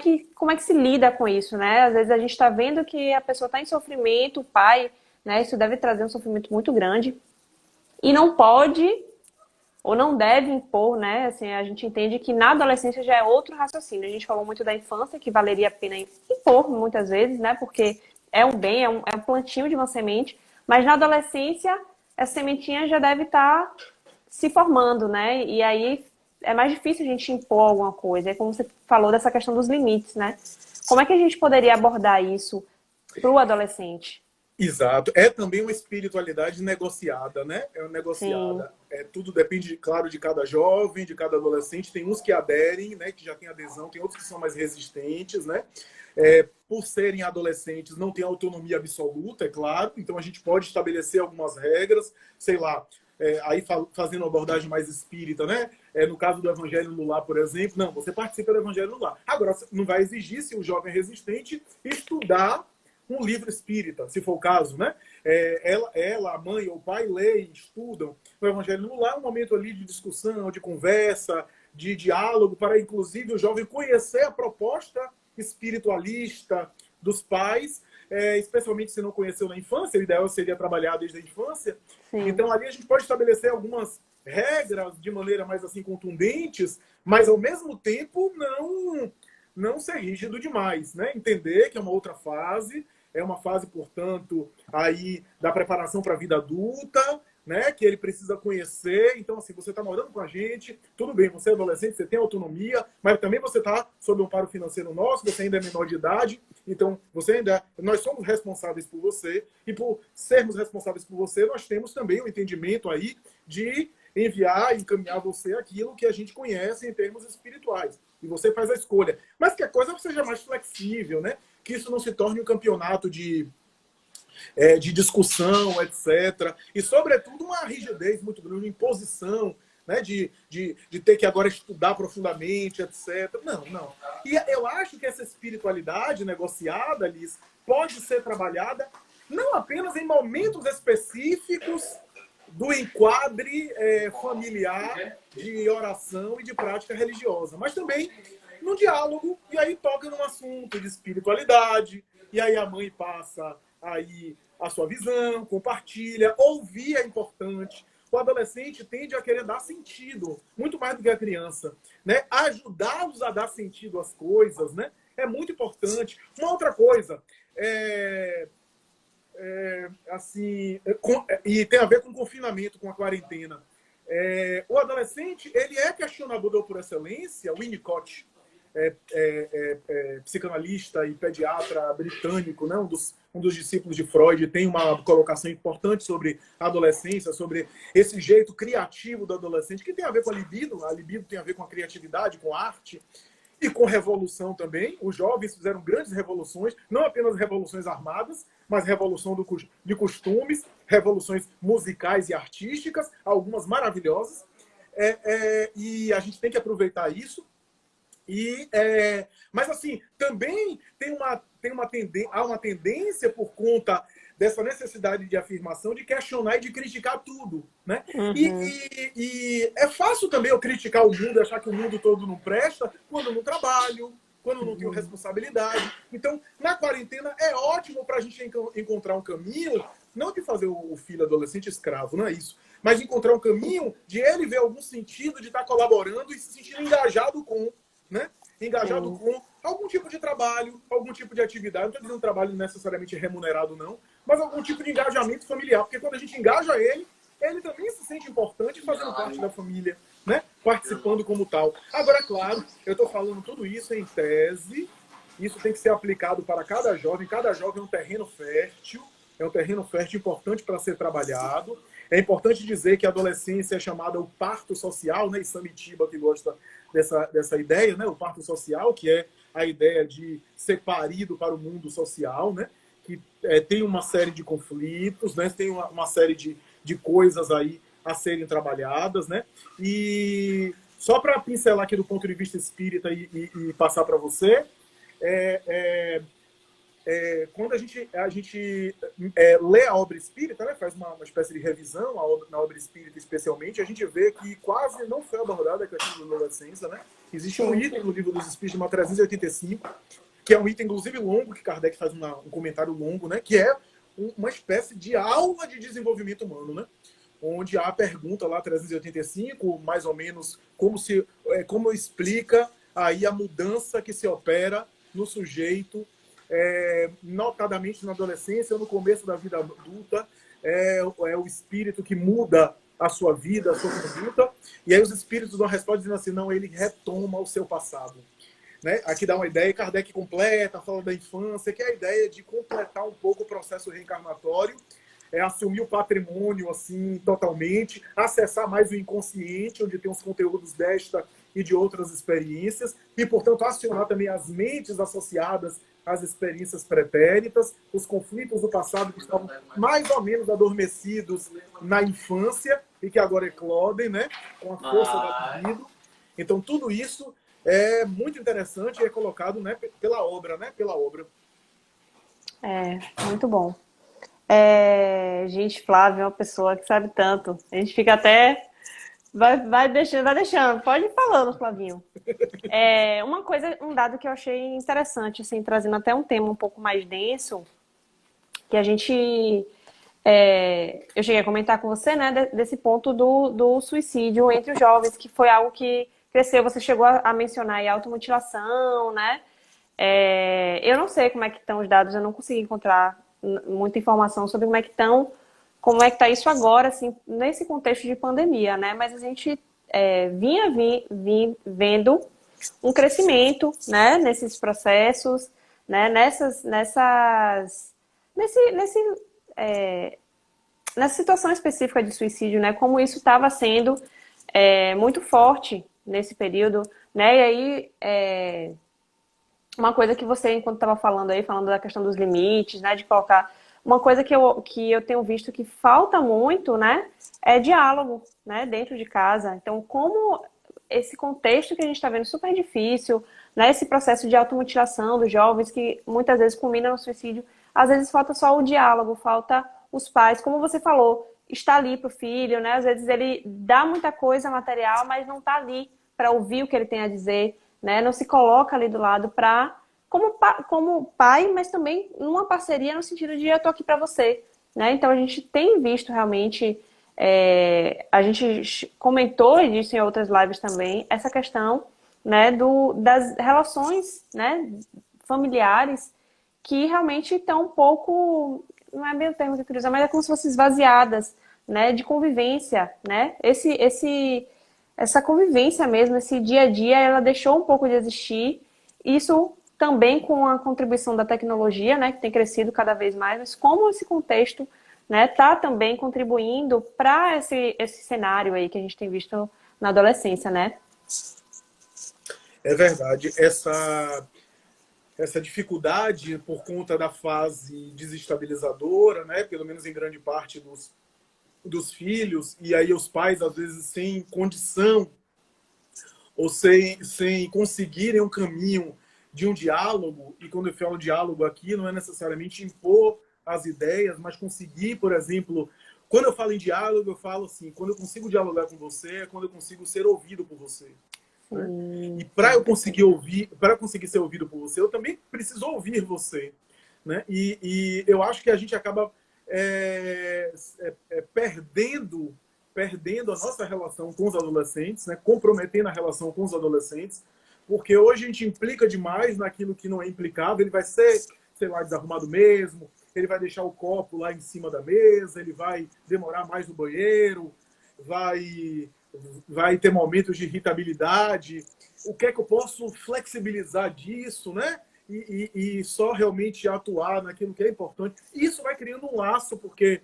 é que se lida com isso, né? Às vezes a gente está vendo que a pessoa está em sofrimento, o pai, né? Isso deve trazer um sofrimento muito grande. E não pode ou não deve impor, né? Assim, a gente entende que na adolescência já é outro raciocínio. A gente falou muito da infância, que valeria a pena impor muitas vezes, né? Porque é um bem, é um plantio de uma semente. Mas na adolescência, essa sementinha já deve estar se formando, né? E aí é mais difícil a gente impor alguma coisa. É como você falou dessa questão dos limites, né? Como é que a gente poderia abordar isso para o adolescente? Exato. É também uma espiritualidade negociada, né? É uma Sim, negociada. Tudo depende, claro, de cada jovem, de cada adolescente. Tem uns que aderem, né? Que já tem adesão, tem outros que são mais resistentes, né? Por serem adolescentes, não tem autonomia absoluta, é claro. Então a gente pode estabelecer algumas regras, sei lá. Aí fazendo uma abordagem mais espírita, né? No caso do Evangelho no Lar, por exemplo, não, você participa do Evangelho no Lar. Agora, não vai exigir, se o jovem é resistente, estudar um livro espírita, se for o caso, né? Ela, a mãe ou o pai leem, estudam o Evangelho no Lar, um momento ali de discussão, de conversa, de diálogo, para inclusive o jovem conhecer a proposta espiritualista dos pais, especialmente se não conheceu na infância, o ideal seria trabalhar desde a infância. sim. Então ali a gente pode estabelecer algumas regras de maneira mais assim contundentes, mas ao mesmo tempo não ser rígido demais, né? Entender que é uma outra fase, é uma fase, portanto, aí da preparação para a vida adulta, né? Que ele precisa conhecer. Então, assim, você está morando com a gente, tudo bem, você é adolescente, você tem autonomia, mas também você está sob um amparo financeiro nosso, você ainda é menor de idade, então nós somos responsáveis por você, e por sermos responsáveis por você, nós temos também o entendimento aí de enviar e encaminhar você aquilo que a gente conhece em termos espirituais. E você faz a escolha. Mas que a coisa seja mais flexível, né? Que isso não se torne um campeonato de discussão, etc. E, sobretudo, uma rigidez muito grande, uma imposição, né? De ter que agora estudar profundamente, etc. Não. E eu acho que essa espiritualidade negociada, Liz, pode ser trabalhada não apenas em momentos específicos do enquadre familiar de oração e de prática religiosa, mas também no diálogo, e aí toca num assunto de espiritualidade, e aí a mãe passa aí a sua visão, compartilha, ouvir é importante. O adolescente tende a querer dar sentido, muito mais do que a criança, né? Ajudá-los a dar sentido às coisas, né? É muito importante. Uma outra coisa, assim, e tem a ver com o confinamento, com a quarentena. O adolescente, ele é questionador por excelência. Winnicott, psicanalista e pediatra britânico, né? Um dos discípulos de Freud, tem uma colocação importante sobre a adolescência, sobre esse jeito criativo do adolescente, que tem a ver com a libido. A libido tem a ver com a criatividade, com a arte. E com revolução também. Os jovens fizeram grandes revoluções, não apenas revoluções armadas, mas revolução de costumes, revoluções musicais e artísticas, algumas maravilhosas. E a gente tem que aproveitar isso. Mas, assim, também há uma tendência por conta dessa necessidade de afirmação, de questionar e de criticar tudo, né? Uhum. E é fácil também eu criticar o mundo, achar que o mundo todo não presta, quando eu não trabalho, quando eu não tenho responsabilidade. Então, na quarentena, é ótimo para a gente encontrar um caminho, não de fazer o filho adolescente escravo, não é isso, mas de encontrar um caminho de ele ver algum sentido de estar colaborando e se sentir engajado com, né? Engajado Sim. com algum tipo de trabalho, algum tipo de atividade. Não estou dizendo trabalho necessariamente remunerado, não, mas algum tipo de engajamento familiar. Porque quando a gente engaja ele também se sente importante fazendo parte da família, né? Participando como tal. Agora, claro, eu estou falando tudo isso em tese. Isso tem que ser aplicado para cada jovem. Cada jovem é um terreno fértil importante para ser trabalhado. É importante dizer que a adolescência é chamada o parto social, né? E Samitiba, que gosta dessa ideia, né? O parto social, que é a ideia de ser parido para o mundo social, né? Que tem uma série de conflitos, né? Tem uma série de coisas aí a serem trabalhadas, né? E só para pincelar aqui do ponto de vista espírita e passar para você, quando a gente lê a obra espírita, né, faz uma espécie de revisão na obra espírita especialmente, a gente vê que quase não foi abordada a questão da adolescência, né? Existe um Sim. item no livro dos Espíritos, uma 385, que é um item inclusive longo, que Kardec faz um comentário longo, né, que é uma espécie de aula de desenvolvimento humano, né? Onde há a pergunta lá, 385, mais ou menos, como explica aí a mudança que se opera no sujeito, notadamente na adolescência ou no começo da vida adulta, é o espírito que muda a sua vida, a sua conduta. E aí os espíritos dão a resposta dizendo assim, não, ele retoma o seu passado. Né? Aqui dá uma ideia, Kardec completa, fala da infância, que é a ideia de completar um pouco o processo reencarnatório, assumir o patrimônio assim totalmente, acessar mais o inconsciente, onde tem os conteúdos desta e de outras experiências, e, portanto, acionar também as mentes associadas às experiências pretéritas, os conflitos do passado que estavam mais ou menos adormecidos na infância e que agora eclodem, né, com a força da libido. Então, tudo isso é muito interessante e é colocado, né, pela obra, né, pela obra. Muito bom. Gente, Flávio é uma pessoa que sabe tanto. A gente fica até... Vai deixando. Pode ir falando, Flavinho. Uma coisa, um dado que eu achei interessante, assim, trazendo até um tema um pouco mais denso, que a gente... eu cheguei a comentar com você, né, desse ponto do suicídio entre os jovens, que foi algo que cresceu. Você chegou a mencionar aí a automutilação, né? Eu não sei como é que estão os dados, eu não consegui encontrar muita informação sobre como é que está isso agora, assim, nesse contexto de pandemia, né? Mas a gente vinha vendo um crescimento, né, nesses processos, né, nessa situação específica de suicídio, né, como isso estava sendo muito forte nesse período, né, e aí uma coisa que você, enquanto estava falando aí, falando da questão dos limites, né, de colocar, uma coisa que eu tenho visto que falta muito, né, é diálogo, né, dentro de casa. Então, como esse contexto que a gente está vendo super difícil, né, esse processo de automutilação dos jovens que muitas vezes culmina no suicídio, às vezes falta só o diálogo, falta os pais, como você falou, está ali para o filho, né, às vezes ele dá muita coisa material, mas não está ali para ouvir o que ele tem a dizer, né, não se coloca ali do lado para como pai, mas também numa parceria no sentido de eu tô aqui para você, né? Então a gente tem visto realmente, a gente comentou e disse em outras lives também essa questão, né, das relações, né, familiares que realmente estão um pouco, não é bem o termo que eu queria usar, mas é como se fossem esvaziadas, né, de convivência, né? Essa convivência mesmo, esse dia a dia, ela deixou um pouco de existir. Isso também com a contribuição da tecnologia, né, que tem crescido cada vez mais, mas como esse contexto, né, está também contribuindo para esse cenário aí que a gente tem visto na adolescência, né? É verdade. Essa dificuldade por conta da fase desestabilizadora, né, pelo menos em grande parte dos filhos, e aí os pais, às vezes, sem condição ou sem conseguirem um caminho de um diálogo, e quando eu falo diálogo aqui, não é necessariamente impor as ideias, mas conseguir, por exemplo, quando eu falo em diálogo, eu falo assim, quando eu consigo dialogar com você, é quando eu consigo ser ouvido por você. Né? E para eu conseguir ser ouvido por você, eu também preciso ouvir você. Né? E eu acho que a gente acaba perdendo a nossa relação com os adolescentes, né? Comprometendo a relação com os adolescentes, porque hoje a gente implica demais naquilo que não é implicável. Ele vai ser, sei lá, desarrumado mesmo, ele vai deixar o copo lá em cima da mesa, ele vai demorar mais no banheiro, vai ter momentos de irritabilidade. O que é que eu posso flexibilizar disso, né? E só realmente atuar naquilo que é importante. Isso vai criando um laço, porque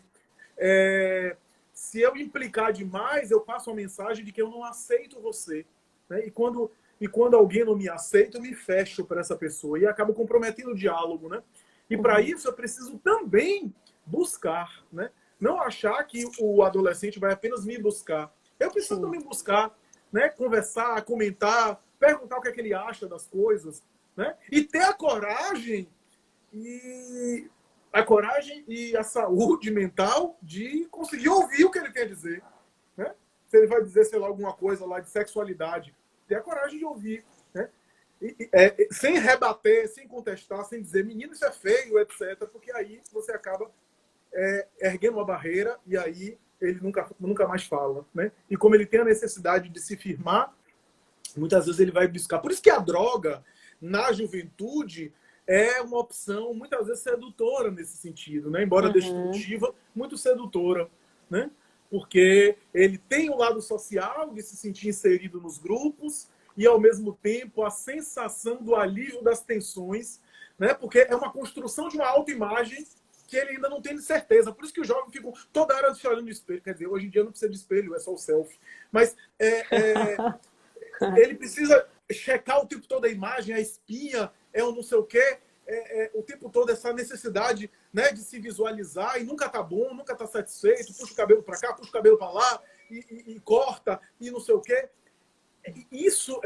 se eu implicar demais, eu passo uma mensagem de que eu não aceito você. Né? E quando alguém não me aceita, eu me fecho para essa pessoa e acabo comprometendo o diálogo. Né? E para isso eu preciso também buscar. Né? Não achar que o adolescente vai apenas me buscar. Eu preciso também buscar, né? Conversar, comentar, perguntar o que é que ele acha das coisas. Né? E ter a coragem e a saúde mental de conseguir ouvir o que ele quer dizer. Né? Se ele vai dizer, sei lá, alguma coisa lá de sexualidade, ter a coragem de ouvir. Né? Sem rebater, sem contestar, sem dizer, menino, isso é feio, etc. Porque aí você acaba erguendo uma barreira e aí ele nunca mais fala. Né? E como ele tem a necessidade de se firmar, muitas vezes ele vai buscar. Por isso que a droga, na juventude, é uma opção muitas vezes sedutora nesse sentido, né? Embora destrutiva, muito sedutora, né? porque ele tem o lado social de se sentir inserido nos grupos e, ao mesmo tempo, a sensação do alívio das tensões, né? Porque é uma construção de uma autoimagem que ele ainda não tem certeza. Por isso que os jovens ficam toda hora se olhando no espelho. Quer dizer, hoje em dia não precisa de espelho, é só o selfie. Mas ele precisa checar o tempo todo a imagem, a espinha, é o não sei o quê. O tempo todo essa necessidade, né, de se visualizar e nunca tá bom, nunca tá satisfeito, puxa o cabelo para cá, puxa o cabelo para lá e corta e não sei o quê. Isso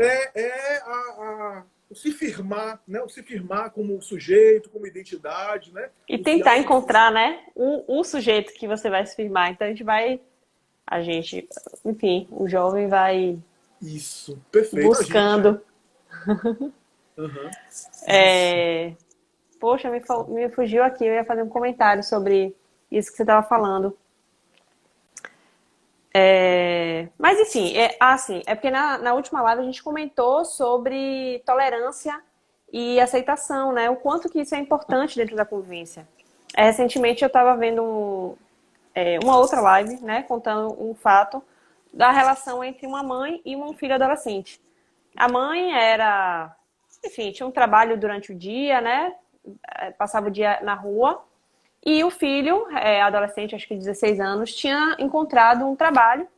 o se firmar, né, o se firmar como sujeito, como identidade, né? E tentar encontrar, né, o sujeito que você vai se firmar. Então enfim, o jovem vai isso, perfeito, buscando. Uhum. Poxa, me fugiu aqui, eu ia fazer um comentário sobre isso que você estava falando. Mas, enfim, é porque na última live a gente comentou sobre tolerância e aceitação, né? O quanto que isso é importante dentro da convivência. Recentemente eu estava vendo uma outra live, né? Contando um fato da relação entre uma mãe e um filho adolescente. A mãe enfim, tinha um trabalho durante o dia, né? Passava o dia na rua. E o filho, adolescente, acho que 16 anos, tinha encontrado um trabalho,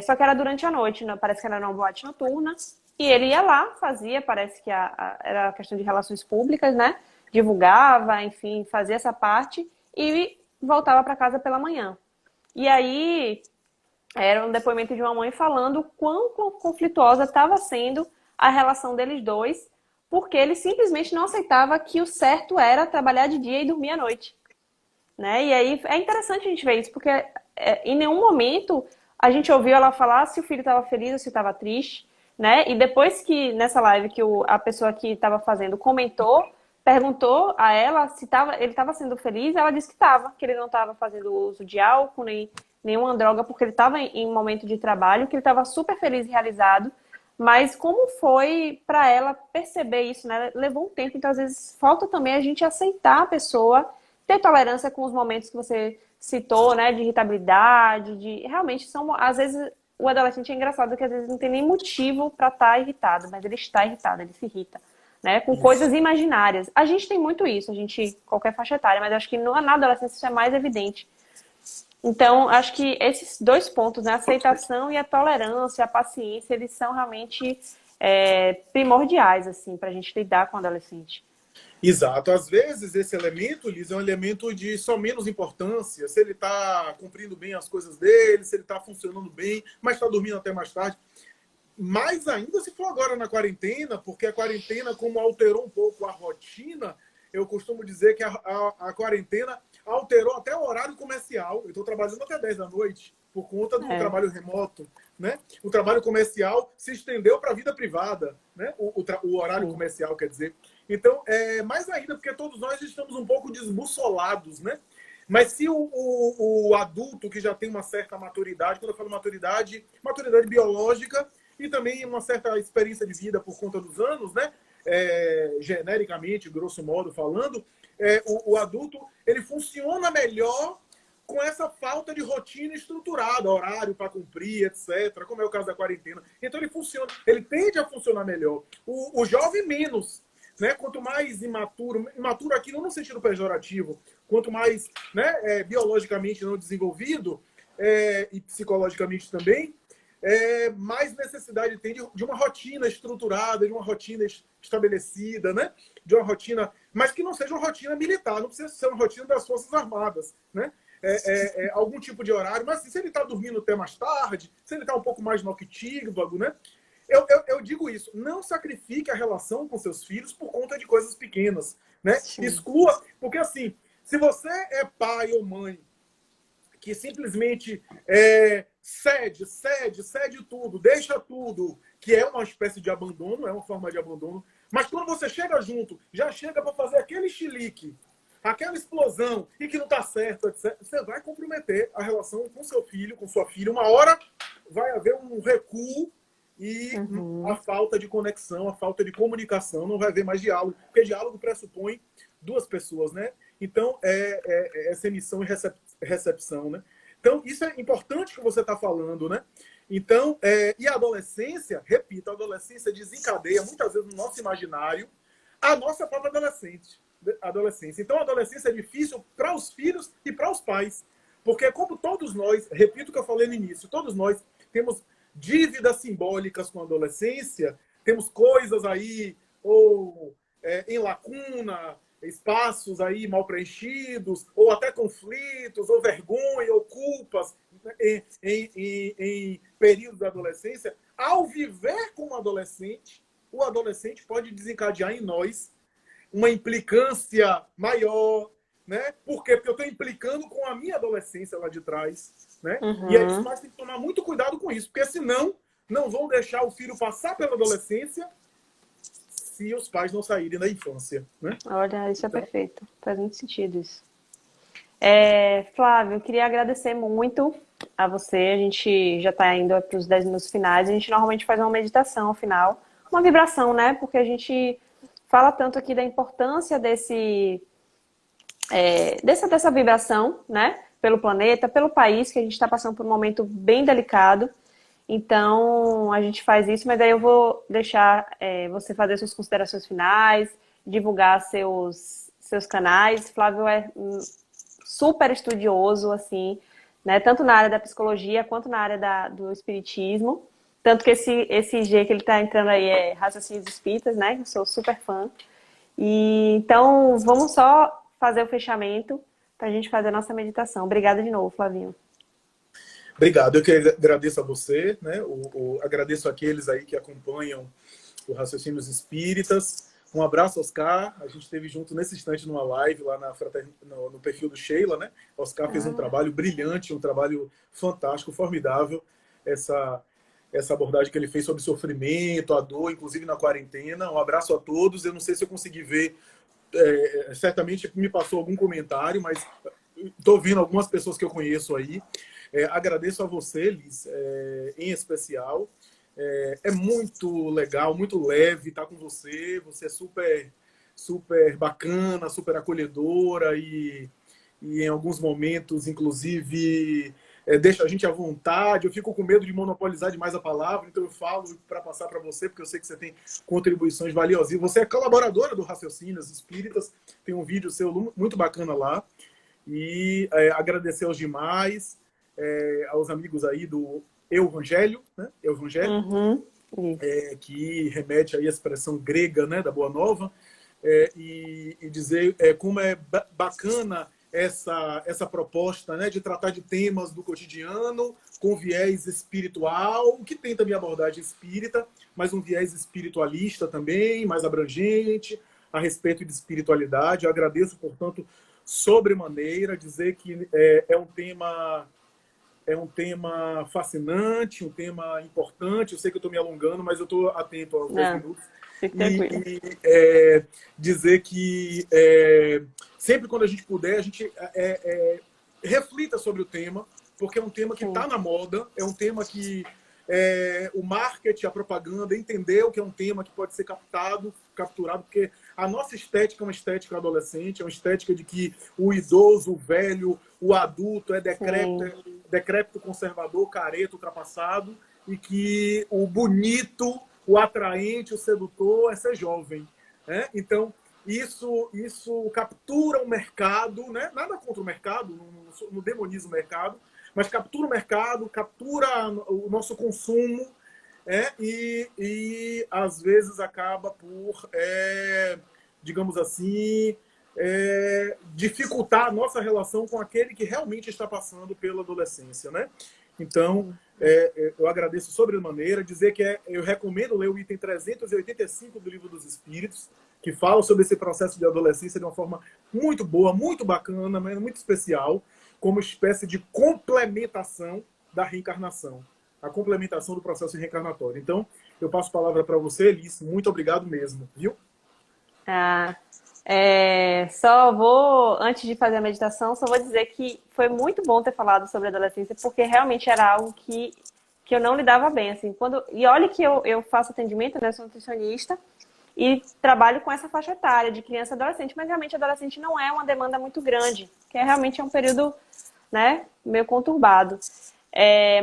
só que era durante a noite, né? Parece que era numa boate noturna. E ele ia lá, fazia, parece que era questão de relações públicas, né? Divulgava, enfim, fazia essa parte e voltava para casa pela manhã. E aí, era um depoimento de uma mãe falando quão conflituosa estava sendo a relação deles dois, porque ele simplesmente não aceitava que o certo era trabalhar de dia e dormir à noite. Né? E aí é interessante a gente ver isso, porque em nenhum momento a gente ouviu ela falar se o filho estava feliz ou se estava triste. Né? E depois que, nessa live, que a pessoa que estava fazendo comentou, perguntou a ela se ele estava sendo feliz, ela disse que ele não estava fazendo uso de álcool, nem nenhuma droga, porque ele estava em um momento de trabalho, que ele estava super feliz e realizado. Mas como foi para ela perceber isso, né? Levou um tempo, então às vezes falta também a gente aceitar a pessoa, ter tolerância com os momentos que você citou, né? De irritabilidade, realmente às vezes o adolescente é engraçado que às vezes não tem nem motivo para estar irritado, mas ele está irritado, ele se irrita, né? Com coisas imaginárias. A gente tem muito isso, qualquer faixa etária, mas acho que na adolescência isso é mais evidente. Então, acho que esses dois pontos, né, a aceitação e a tolerância, a paciência, eles são realmente primordiais, assim, para a gente lidar com o adolescente. Exato. Às vezes, esse elemento, Liz, é um elemento de só menos importância. Se ele está cumprindo bem as coisas dele, se ele está funcionando bem, mas está dormindo até mais tarde. Mais ainda se for agora na quarentena, porque a quarentena, como alterou um pouco a rotina, eu costumo dizer que a quarentena alterou até o horário comercial. Eu estou trabalhando até 10 da noite por conta do trabalho remoto. Né? O trabalho comercial se estendeu para a vida privada. Né? O horário comercial, quer dizer. Então, mais ainda, porque todos nós estamos um pouco desbussolados. Né? Mas se o adulto que já tem uma certa maturidade, quando eu falo maturidade biológica e também uma certa experiência de vida por conta dos anos, né? Genericamente, grosso modo falando, o adulto ele funciona melhor com essa falta de rotina estruturada, horário para cumprir, etc., como é o caso da quarentena. Então ele tende a funcionar melhor. O jovem menos, né? Quanto mais imaturo aqui não no sentido pejorativo, quanto mais, né, biologicamente não desenvolvido e psicologicamente também, mais necessidade tem de uma rotina estruturada, de uma rotina estabelecida, né? De uma rotina, mas que não seja uma rotina militar, não precisa ser uma rotina das Forças Armadas, né? Algum tipo de horário, mas se ele está dormindo até mais tarde, se ele está um pouco mais noctívago, né? Eu digo isso, não sacrifique a relação com seus filhos por conta de coisas pequenas, né? Exclua, porque assim, se você é pai ou mãe que simplesmente cede tudo, deixa tudo, que é uma espécie de abandono, é uma forma de abandono. Mas quando você chega junto, já chega para fazer aquele chilique, aquela explosão, e que não está certo, etc., você vai comprometer a relação com seu filho, com sua filha. Uma hora vai haver um recuo e a falta de conexão, a falta de comunicação, não vai haver mais diálogo, porque diálogo pressupõe duas pessoas, né? Então, essa emissão e recepção, né? Então, isso é importante que você está falando, né? Então, e a adolescência, repito, a adolescência desencadeia, muitas vezes, no nosso imaginário, a nossa própria adolescência. Então, a adolescência é difícil para os filhos e para os pais. Porque, como todos nós, repito o que eu falei no início, todos nós temos dívidas simbólicas com a adolescência, temos coisas aí, ou em lacuna, espaços aí mal preenchidos, ou até conflitos, ou vergonha, ou culpas em períodos da adolescência. Ao viver como adolescente, o adolescente pode desencadear em nós uma implicância maior, né? Por quê? Porque eu estou implicando com a minha adolescência lá de trás, né? E aí os pais têm que tomar muito cuidado com isso, porque senão não vão deixar o filho passar pela adolescência se os pais não saírem da infância, né? Olha, isso é perfeito. Faz muito sentido isso. Flávio, eu queria agradecer muito a você. A gente já está indo para os 10 minutos finais. A gente normalmente faz uma meditação ao final, uma vibração, né? Porque a gente fala tanto aqui da importância dessa vibração, né? Pelo planeta, pelo país, que a gente está passando por um momento bem delicado. Então, a gente faz isso, mas aí eu vou deixar você fazer suas considerações finais, divulgar seus canais. Flávio é super estudioso, assim, né? Tanto na área da psicologia quanto na área do espiritismo. Tanto que esse G que ele está entrando aí é Raciocínios Espíritas, né? Eu sou super fã. E então, vamos só fazer o fechamento para a gente fazer a nossa meditação. Obrigada de novo, Flavinho. Obrigado. Eu que agradeço a você, né? Agradeço aqueles aí que acompanham o Raciocínios Espíritas. Um abraço, Oscar. A gente esteve junto nesse instante numa live lá no perfil do Sheila, né? Oscar fez um trabalho brilhante, um trabalho fantástico, formidável. Essa abordagem que ele fez sobre sofrimento, a dor, inclusive na quarentena. Um abraço a todos. Eu não sei se eu consegui ver, certamente me passou algum comentário, mas estou vendo algumas pessoas que eu conheço aí. Agradeço a você, Liz, em especial. É muito legal, muito leve estar com você. Você é super, super bacana, super acolhedora e em alguns momentos, inclusive, deixa a gente à vontade. Eu fico com medo de monopolizar demais a palavra, então eu falo para passar para você, porque eu sei que você tem contribuições valiosas. E você é colaboradora do Raciocínios Espíritas, tem um vídeo seu muito bacana lá. E agradecer aos demais, aos amigos aí do Evangelho, né? Evangelho, que remete aí à expressão grega, né, da Boa Nova, e dizer como é bacana essa proposta, né, de tratar de temas do cotidiano com viés espiritual, que tem também abordagem espírita, mas um viés espiritualista também, mais abrangente, a respeito de espiritualidade. Eu agradeço, portanto, sobremaneira, dizer que é um tema fascinante, um tema importante. Eu sei que eu estou me alongando, mas eu estou atento aos 10 minutos. E dizer que sempre quando a gente puder, a gente reflita sobre o tema, porque é um tema que está na moda, é um tema que o marketing, a propaganda entendeu que é um tema que pode ser capturado, porque a nossa estética é uma estética adolescente, é uma estética de que o idoso, o velho, o adulto é decrépito, conservador, careta, ultrapassado, e que o bonito, o atraente, o sedutor é ser jovem, né? Então, isso captura o mercado, né? Nada contra o mercado, não demoniza o mercado, mas captura o mercado, captura o nosso consumo, e às vezes acaba por, digamos assim, dificultar a nossa relação com aquele que realmente está passando pela adolescência, né? Então, eu agradeço sobremaneira, dizer que eu recomendo ler o item 385 do Livro dos Espíritos, que fala sobre esse processo de adolescência de uma forma muito boa, muito bacana, mas muito especial, como espécie de complementação da reencarnação, a complementação do processo reencarnatório. Então, eu passo a palavra para você, Elis. Muito obrigado mesmo, viu? Só vou, antes de fazer a meditação, só vou dizer que foi muito bom ter falado sobre a adolescência, porque realmente era algo que eu não lidava bem, assim, e olha que eu faço atendimento, né, sou nutricionista, e trabalho com essa faixa etária de criança e adolescente, mas realmente adolescente não é uma demanda muito grande, que realmente é um período né, meio conturbado.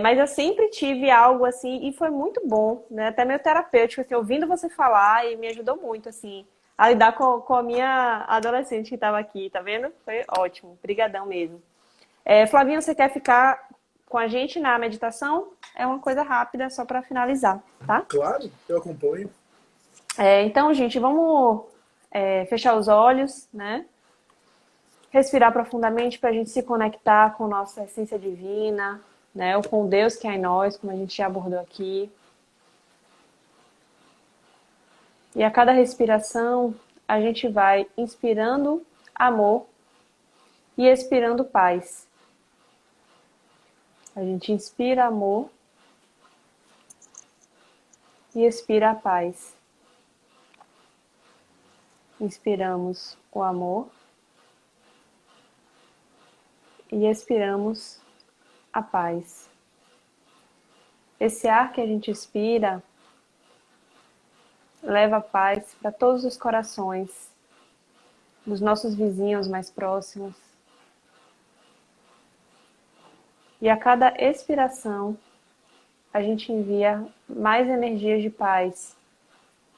Mas eu sempre tive algo assim, e foi muito bom, né? Até meio terapêutico, assim, ouvindo você falar, e me ajudou muito, assim, a lidar com a minha adolescente que estava aqui, tá vendo? Foi ótimo, brigadão mesmo. Flavinho, você quer ficar com a gente na meditação? É uma coisa rápida, só para finalizar, tá? Claro, eu acompanho. Então, gente, vamos fechar os olhos, né? Respirar profundamente para a gente se conectar com nossa essência divina, né? Ou com Deus que é em nós, como a gente já abordou aqui. E a cada respiração, a gente vai inspirando amor e expirando paz. A gente inspira amor e expira a paz. Inspiramos o amor e expiramos a paz. Esse ar que a gente expira leva a paz para todos os corações dos nossos vizinhos mais próximos. E a cada expiração, a gente envia mais energias de paz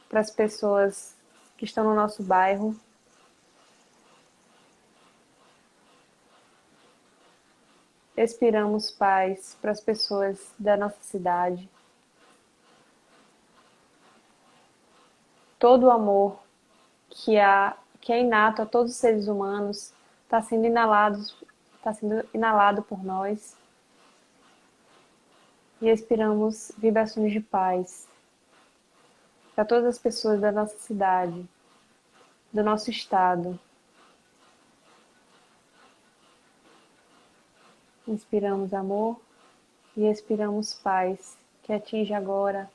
para as pessoas que estão no nosso bairro. Expiramos paz para as pessoas da nossa cidade. Todo o amor que é inato a todos os seres humanos está sendo inalado por nós. E expiramos vibrações de paz para todas as pessoas da nossa cidade, do nosso estado. Inspiramos amor e expiramos paz, que atinge agora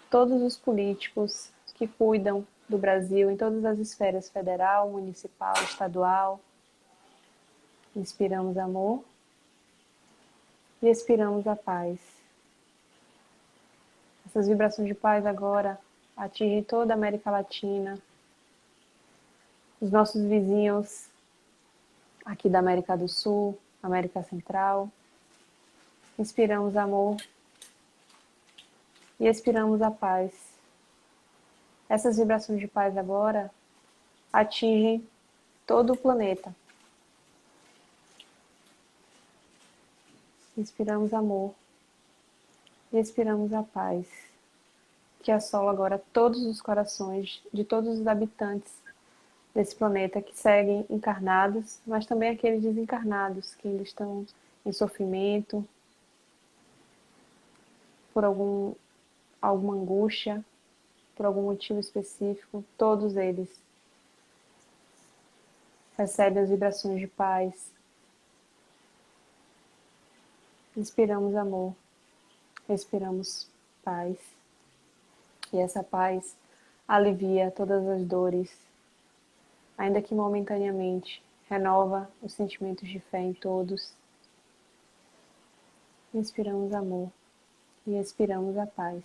todos os políticos que cuidam do Brasil em todas as esferas, federal, municipal, estadual. Inspiramos amor e expiramos a paz. Essas vibrações de paz agora atingem toda a América Latina, os nossos vizinhos aqui da América do Sul, América Central. Inspiramos amor e expiramos a paz. Essas vibrações de paz agora atingem todo o planeta. Inspiramos amor e expiramos a paz, que assola agora todos os corações de todos os habitantes desse planeta que seguem encarnados, mas também aqueles desencarnados que ainda estão em sofrimento, por alguma angústia, por algum motivo específico. Todos eles recebem as vibrações de paz. Inspiramos amor, respiramos paz. E essa paz alivia todas as dores, ainda que momentaneamente, renova os sentimentos de fé em todos. Inspiramos amor e expiramos a paz.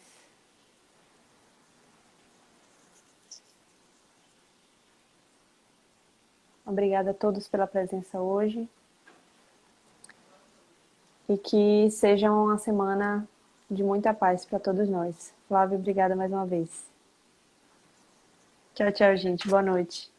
Obrigada a todos pela presença hoje. E que seja uma semana de muita paz para todos nós. Flávia, obrigada mais uma vez. Tchau, tchau, gente. Boa noite.